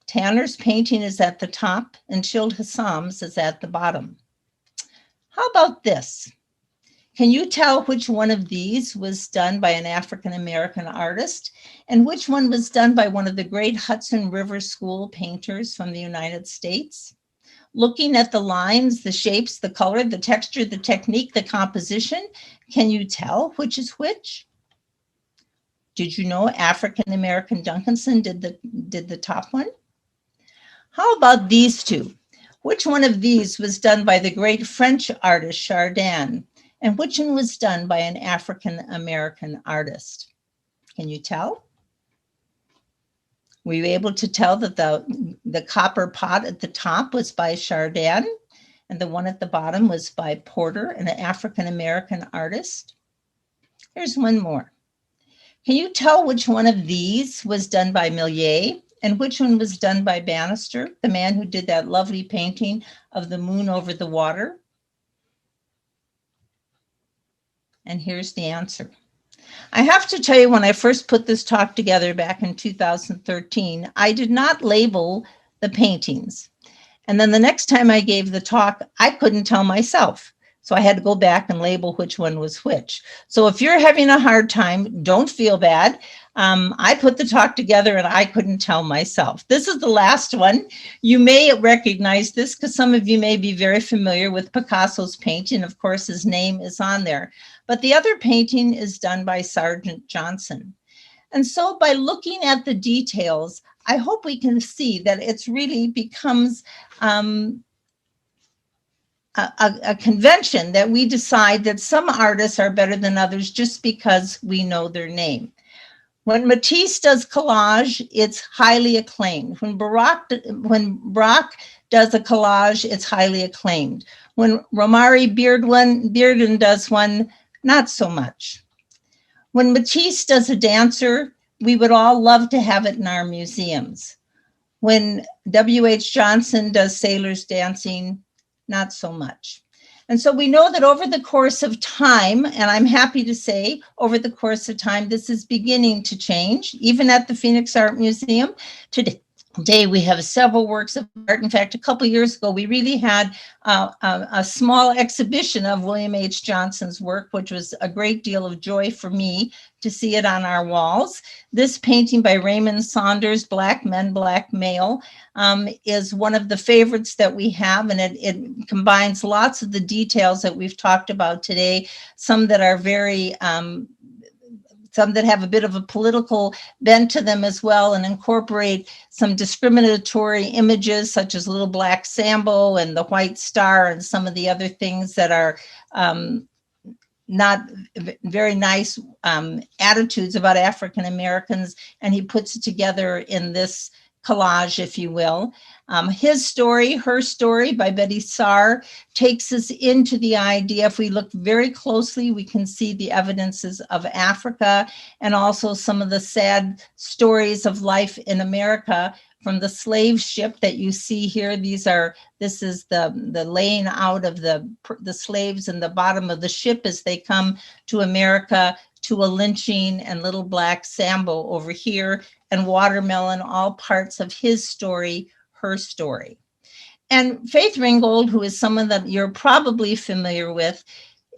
Tanner's painting is at the top and Childe Hassam's is at the bottom. How about this? Can you tell which one of these was done by an African American artist and which one was done by one of the great Hudson River School painters from the United States? Looking at the lines, the shapes, the color, the texture, the technique, the composition, can you tell which is which? Did you know African American Duncanson did the top one? How about these two? Which one of these was done by the great French artist Chardin, and which one was done by an African American artist? Can you tell? Were you able to tell that the copper pot at the top was by Chardin and the one at the bottom was by Porter, an African American artist? Here's one more. Can you tell which one of these was done by Millet and which one was done by Bannister, the man who did that lovely painting of the moon over the water? And here's the answer. I have to tell you, when I first put this talk together back in 2013, I did not label the paintings. And then the next time I gave the talk, I couldn't tell myself. So I had to go back and label which one was which. So if you're having a hard time, don't feel bad. I put the talk together and I couldn't tell myself. This is the last one. You may recognize this because some of you may be very familiar with Picasso's painting. Of course, his name is on there. But the other painting is done by Sargent Johnson. And so by looking at the details, I hope we can see that it's really becomes a convention that we decide that some artists are better than others just because we know their name. When Matisse does collage, it's highly acclaimed. When Braque does a collage, it's highly acclaimed. When Romare Bearden does one, not so much. When Matisse does a dancer, we would all love to have it in our museums. When W.H. Johnson does sailors dancing, not so much. And so we know that over the course of time, and I'm happy to say over the course of time, this is beginning to change, even at the Phoenix Art Museum. Today we have several works of art. In fact, a couple years ago, we really had a small exhibition of William H. Johnson's work, which was a great deal of joy for me to see it on our walls. This painting by Raymond Saunders, Black Men, Black Male, is one of the favorites that we have, and it combines lots of the details that we've talked about today, some that are very some that have a bit of a political bent to them as well, and incorporate some discriminatory images such as Little Black Sambo and the White Star and some of the other things that are not very nice attitudes about African Americans. And he puts it together in this collage, if you will. His Story, Her Story by Betty Saar takes us into the idea. If we look very closely, we can see the evidences of Africa and also some of the sad stories of life in America from the slave ship that you see here. This is the laying out of the slaves in the bottom of the ship as they come to America, to a lynching, and Little Black Sambo over here, and Watermelon, all parts of his story, Her Story. And Faith Ringgold, who is someone that you're probably familiar with,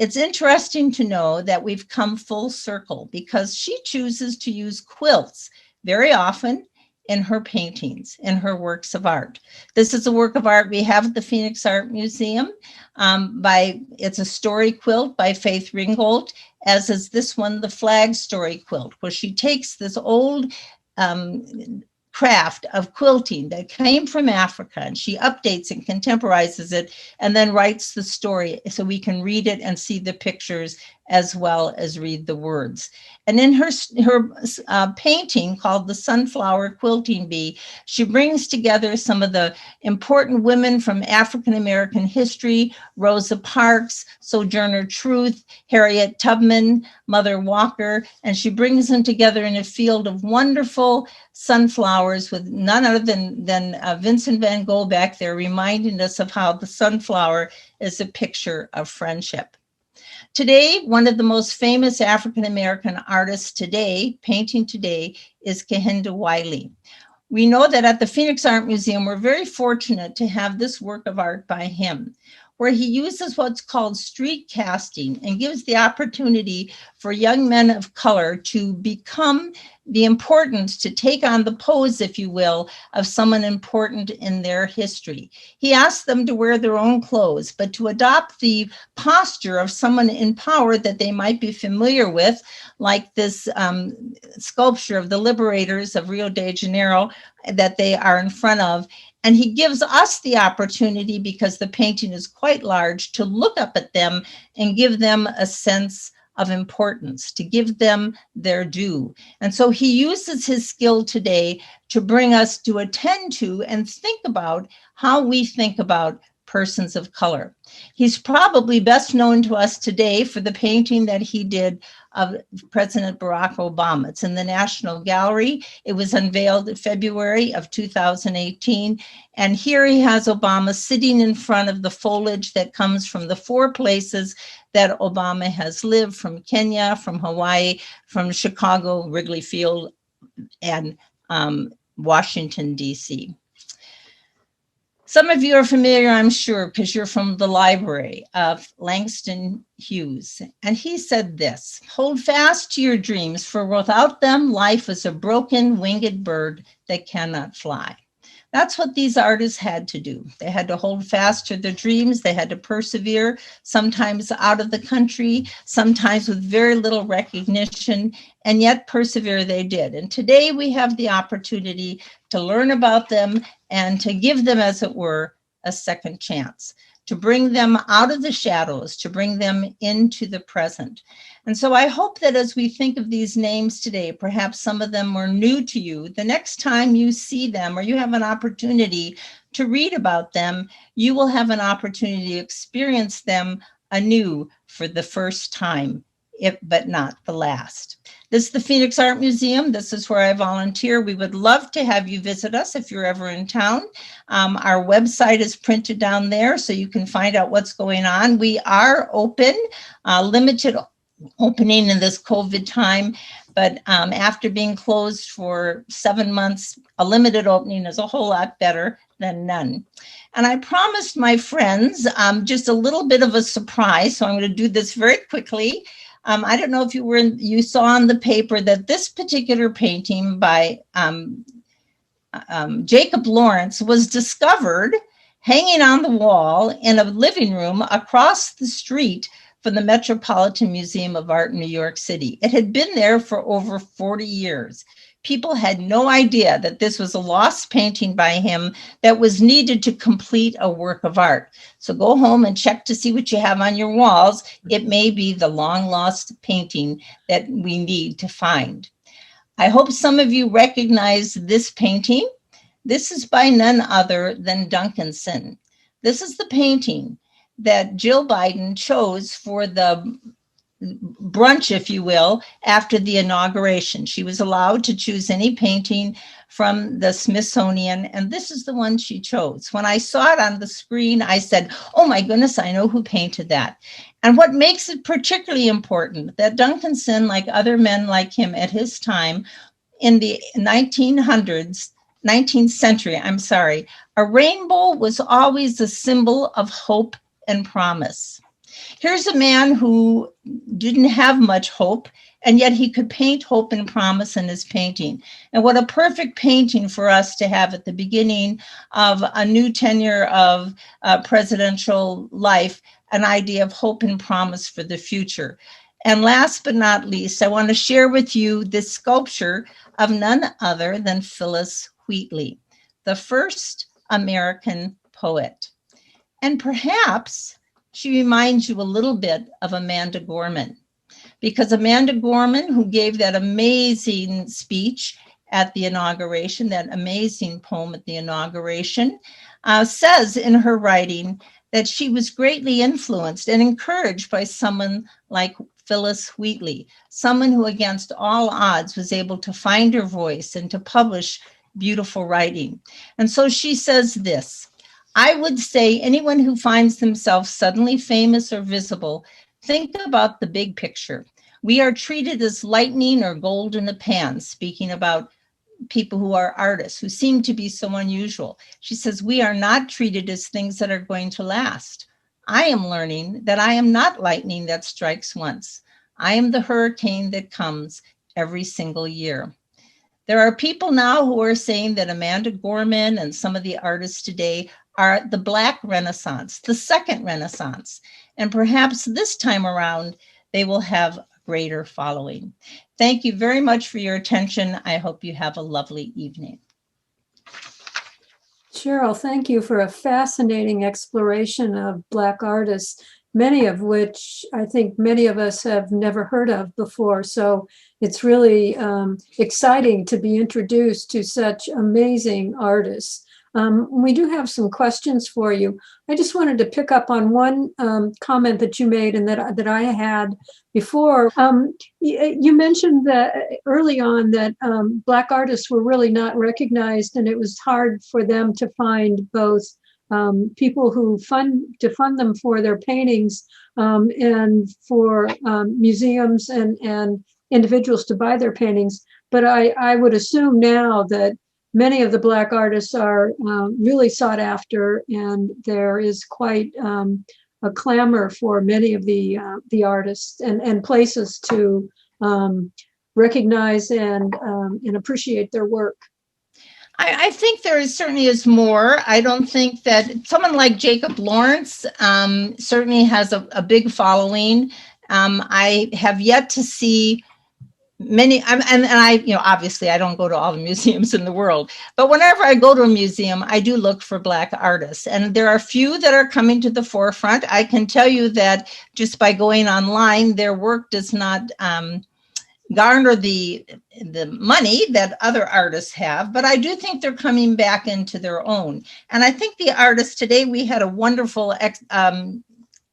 it's interesting to know that we've come full circle because she chooses to use quilts very often in her paintings, in her works of art. This is a work of art we have at the Phoenix Art Museum. It's a story quilt by Faith Ringgold, as is this one, the Flag Story Quilt, where she takes this old craft of quilting that came from Africa, and she updates and contemporizes it and then writes the story so we can read it and see the pictures as well as read the words. And in her painting called The Sunflower Quilting Bee, she brings together some of the important women from African American history: Rosa Parks, Sojourner Truth, Harriet Tubman, Mother Walker, and she brings them together in a field of wonderful sunflowers with none other than Vincent van Gogh back there, reminding us of how the sunflower is a picture of friendship. Today, one of the most famous African-American artists today, painting today, is Kehinde Wiley. We know that at the Phoenix Art Museum, we're very fortunate to have this work of art by him, where he uses what's called street casting and gives the opportunity for young men of color to become the importance, to take on the pose, if you will, of someone important in their history. He asks them to wear their own clothes, but to adopt the posture of someone in power that they might be familiar with, like this sculpture of the liberators of Rio de Janeiro that they are in front of. And he gives us the opportunity, because the painting is quite large, to look up at them and give them a sense of importance, to give them their due. And so he uses his skill today to bring us to attend to and think about how we think about persons of color. He's probably best known to us today for the painting that he did of President Barack Obama. It's in the National Gallery. It was unveiled in February of 2018. And here he has Obama sitting in front of the foliage that comes from the 4 places that Obama has lived, from Kenya, from Hawaii, from Chicago, Wrigley Field, and Washington, D.C. Some of you are familiar, I'm sure, because you're from the library of Langston Hughes. And he said this: "Hold fast to your dreams, for without them, life is a broken winged bird that cannot fly." That's what these artists had to do. They had to hold fast to their dreams. They had to persevere, sometimes out of the country, sometimes with very little recognition, and yet persevere they did. And today we have the opportunity to learn about them and to give them, as it were, a second chance, to bring them out of the shadows, to bring them into the present. And so I hope that as we think of these names today, perhaps some of them are new to you, the next time you see them or you have an opportunity to read about them, you will have an opportunity to experience them anew for the first time, but not the last. This is the Phoenix Art Museum. This is where I volunteer. We would love to have you visit us if you're ever in town. Our website is printed down there so you can find out what's going on. We are open, limited opening in this COVID time, but after being closed for 7 months, a limited opening is a whole lot better than none. And I promised my friends just a little bit of a surprise, so I'm going to do this very quickly. I don't know if you saw in the paper that this particular painting by Jacob Lawrence was discovered hanging on the wall in a living room across the street from the Metropolitan Museum of Art in New York City. It had been there for over 40 years. People had no idea that this was a lost painting by him that was needed to complete a work of art. So go home and check to see what you have on your walls. It may be the long lost painting that we need to find. I hope some of you recognize this painting. This is by none other than Duncanson. This is the painting that Jill Biden chose for the brunch, if you will, after the inauguration. She was allowed to choose any painting from the Smithsonian, and this is the one she chose. When I saw it on the screen, I said, oh my goodness, I know who painted that. And what makes it particularly important, that Duncanson, like other men like him at his time, in the 19th century, a rainbow was always a symbol of hope and promise. Here's a man who didn't have much hope, and yet he could paint hope and promise in his painting. And what a perfect painting for us to have at the beginning of a new tenure of presidential life, an idea of hope and promise for the future. And last but not least, I want to share with you this sculpture of none other than Phyllis Wheatley, the first American poet. And perhaps she reminds you a little bit of Amanda Gorman, because Amanda Gorman, who gave that amazing speech at the inauguration, that amazing poem at the inauguration, says in her writing that she was greatly influenced and encouraged by someone like Phyllis Wheatley, someone who against all odds was able to find her voice and to publish beautiful writing. And so she says this: I would say anyone who finds themselves suddenly famous or visible, think about the big picture. We are treated as lightning or gold in a pan, speaking about people who are artists, who seem to be so unusual. She says, we are not treated as things that are going to last. I am learning that I am not lightning that strikes once. I am the hurricane that comes every single year. There are people now who are saying that Amanda Gorman and some of the artists today are the Black Renaissance, the second Renaissance. And perhaps this time around, they will have a greater following. Thank you very much for your attention. I hope you have a lovely evening. Cheryl, thank you for a fascinating exploration of Black artists, many of which I think many of us have never heard of before. So it's really exciting to be introduced to such amazing artists. We do have some questions for you. I just wanted to pick up on one comment that you made and that I had before. You mentioned that early on that Black artists were really not recognized, and it was hard for them to find both people who fund them for their paintings and for museums and individuals to buy their paintings. But I would assume now that many of the Black artists are really sought after, and there is quite a clamor for many of the artists and places to recognize and appreciate their work. I think there is certainly is more. I don't think that someone like Jacob Lawrence certainly has a big following. I have yet to see many, and I, obviously I don't go to all the museums in the world, but whenever I go to a museum, I do look for Black artists. And there are few that are coming to the forefront. I can tell you that just by going online, their work does not garner the money that other artists have, but I do think they're coming back into their own. And I think the artists today, we had a wonderful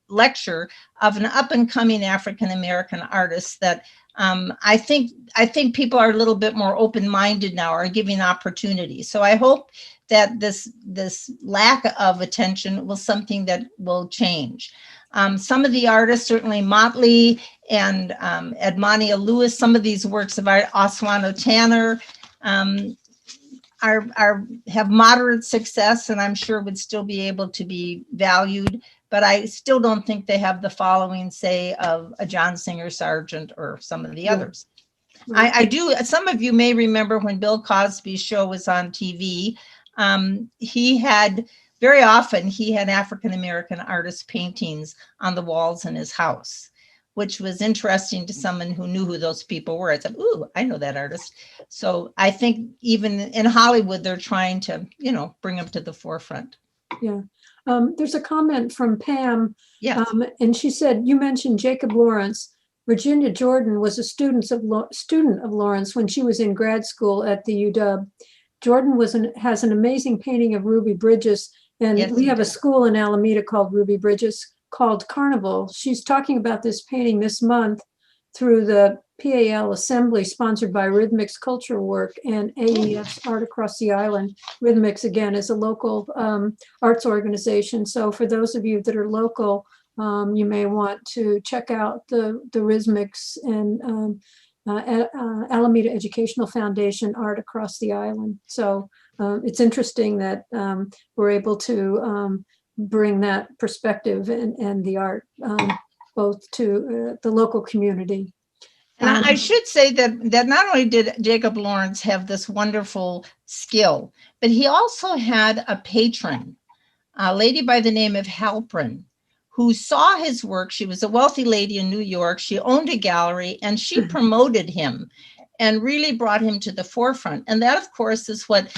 lecture of an up and coming African American artist that I think people are a little bit more open-minded now, are giving opportunities. So I hope that this lack of attention will something that will change. Some of the artists, certainly Motley and Edmonia Lewis, some of these works of art, Oswano Tanner, have moderate success, and I'm sure would still be able to be valued. But I still don't think they have the following, say, of a John Singer Sargent or some of the others. I do. Some of you may remember when Bill Cosby's show was on TV. He had very often African-American artists' paintings on the walls in his house, which was interesting to someone who knew who those people were. I said, ooh, I know that artist. So I think even in Hollywood, they're trying to, bring them to the forefront. Yeah. There's a comment from Pam. Yes. And she said, you mentioned Jacob Lawrence. Virginia Jordan was a student of Lawrence when she was in grad school at the UW. Jordan has an amazing painting of Ruby Bridges. And yes, we have a school in Alameda called Ruby Bridges called Carnival. She's talking about this painting this month through the PAL Assembly sponsored by Rhythmix Cultural Work and AEF's Art Across the Island. Rhythmix, again, is a local arts organization. So for those of you that are local, you may want to check out the Rhythmix and Alameda Educational Foundation Art Across the Island. So it's interesting that we're able to bring that perspective and the art both to the local community. And I should say that not only did Jacob Lawrence have this wonderful skill, but he also had a patron, a lady by the name of Halprin, who saw his work. She was a wealthy lady in New York. She owned a gallery, and she promoted him and really brought him to the forefront. And that, of course, is what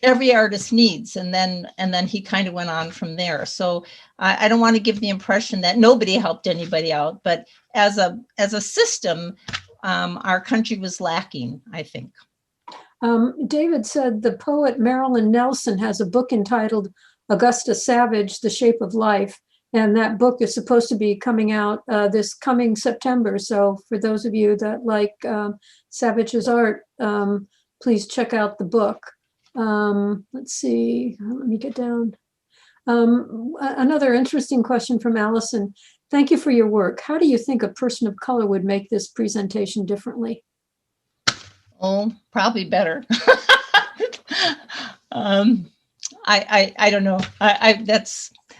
every artist needs. And then he kind of went on from there. So I don't want to give the impression that nobody helped anybody out, but as a system, our country was lacking, I think. David said the poet Marilyn Nelson has a book entitled Augusta Savage, The Shape of Life. And that book is supposed to be coming out this coming September. So for those of you that like Savage's art, please check out the book. Let's see, let me get down. Another interesting question from Allison. Thank you for your work. How do you think a person of color would make this presentation differently? Oh, probably better. I don't know.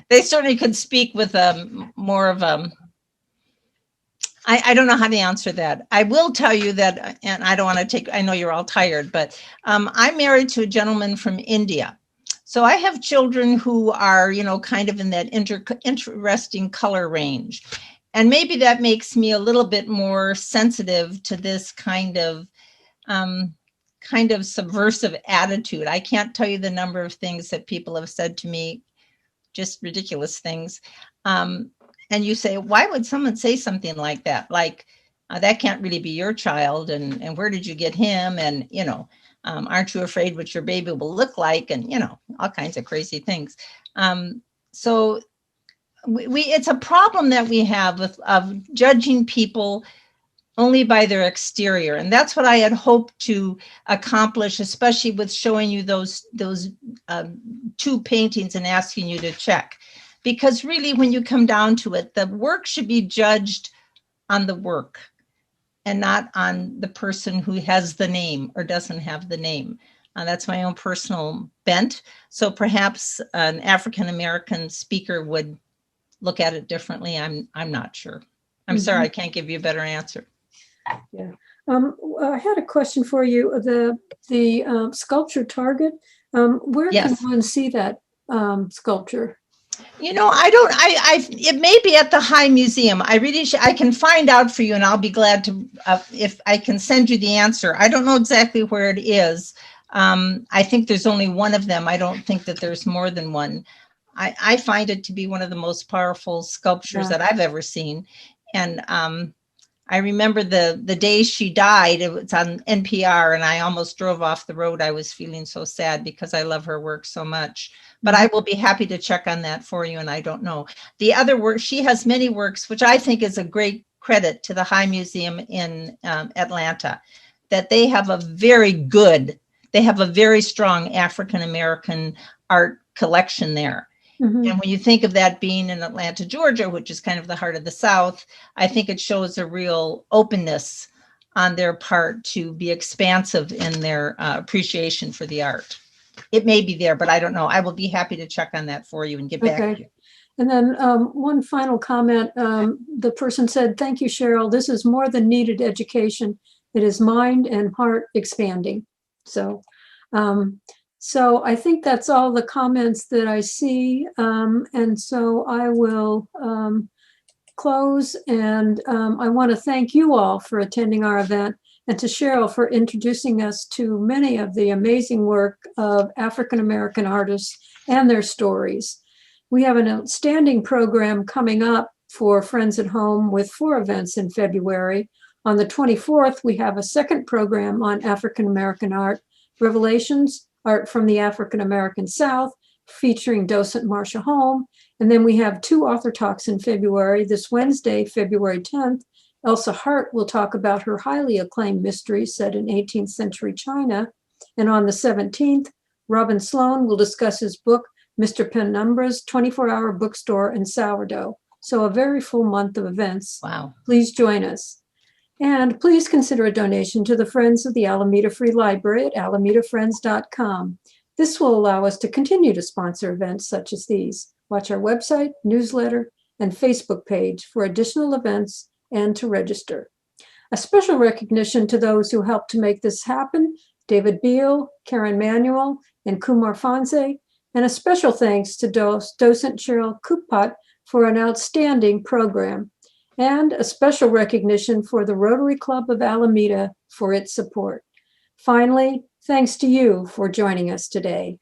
They certainly could speak with more of I don't know how to answer that. I will tell you that, and I don't want to I know you're all tired, but I'm married to a gentleman from India. So I have children who are, kind of in that interesting color range. And maybe that makes me a little bit more sensitive to this kind of subversive attitude. I can't tell you the number of things that people have said to me, just ridiculous things. And you say, why would someone say something like that? Like, that can't really be your child. And where did you get him? And, aren't you afraid what your baby will look like? And, all kinds of crazy things. So it's a problem that we have of judging people only by their exterior. And that's what I had hoped to accomplish, especially with showing you those two paintings and asking you to check. Because really, when you come down to it, the work should be judged on the work and not on the person who has the name or doesn't have the name. That's my own personal bent. So perhaps an African-American speaker would look at it differently. I'm not sure. I'm sorry, I can't give you a better answer. Yeah. I had a question for you. The sculpture Target, where Yes. can one see that sculpture? You know, it may be at the High Museum. I can find out for you, and I'll be glad to, if I can send you the answer. I don't know exactly where it is. I think there's only one of them. I don't think that there's more than one. I find it to be one of the most powerful sculptures that I've ever seen. And I remember the day she died, it was on NPR, and I almost drove off the road. I was feeling so sad because I love her work so much. But I will be happy to check on that for you, and I don't know. The other work, she has many works, which I think is a great credit to the High Museum in Atlanta, that they have a very strong African-American art collection there. Mm-hmm. And when you think of that being in Atlanta, Georgia, which is kind of the heart of the South, I think it shows a real openness on their part to be expansive in their appreciation for the art. It may be there, but I don't know. I will be happy to check on that for you and get back to you. And then one final comment. The person said, "Thank you, Cheryl. This is more than needed education. It is mind and heart expanding." So I think that's all the comments that I see. And so I will close. And I want to thank you all for attending our event, and to Cheryl for introducing us to many of the amazing work of African-American artists and their stories. We have an outstanding program coming up for Friends at Home with 4 events in February. On the 24th, we have a second program on African-American art, Revelations, Art from the African-American South, featuring docent Marsha Holm. And then we have 2 author talks in February. This Wednesday, February 10th, Elsa Hart will talk about her highly acclaimed mystery set in 18th century China. And on the 17th, Robin Sloan will discuss his book, Mr. Penumbra's 24-Hour Bookstore in Sourdough. So a very full month of events. Wow. Please join us. And please consider a donation to the Friends of the Alameda Free Library at alamedafriends.com. This will allow us to continue to sponsor events such as these. Watch our website, newsletter, and Facebook page for additional events and to register. A special recognition to those who helped to make this happen: David Beal, Karen Manuel, and Kumar Fonse, and a special thanks to docent Cheryl Kupat for an outstanding program, and a special recognition for the Rotary Club of Alameda for its support. Finally, thanks to you for joining us today.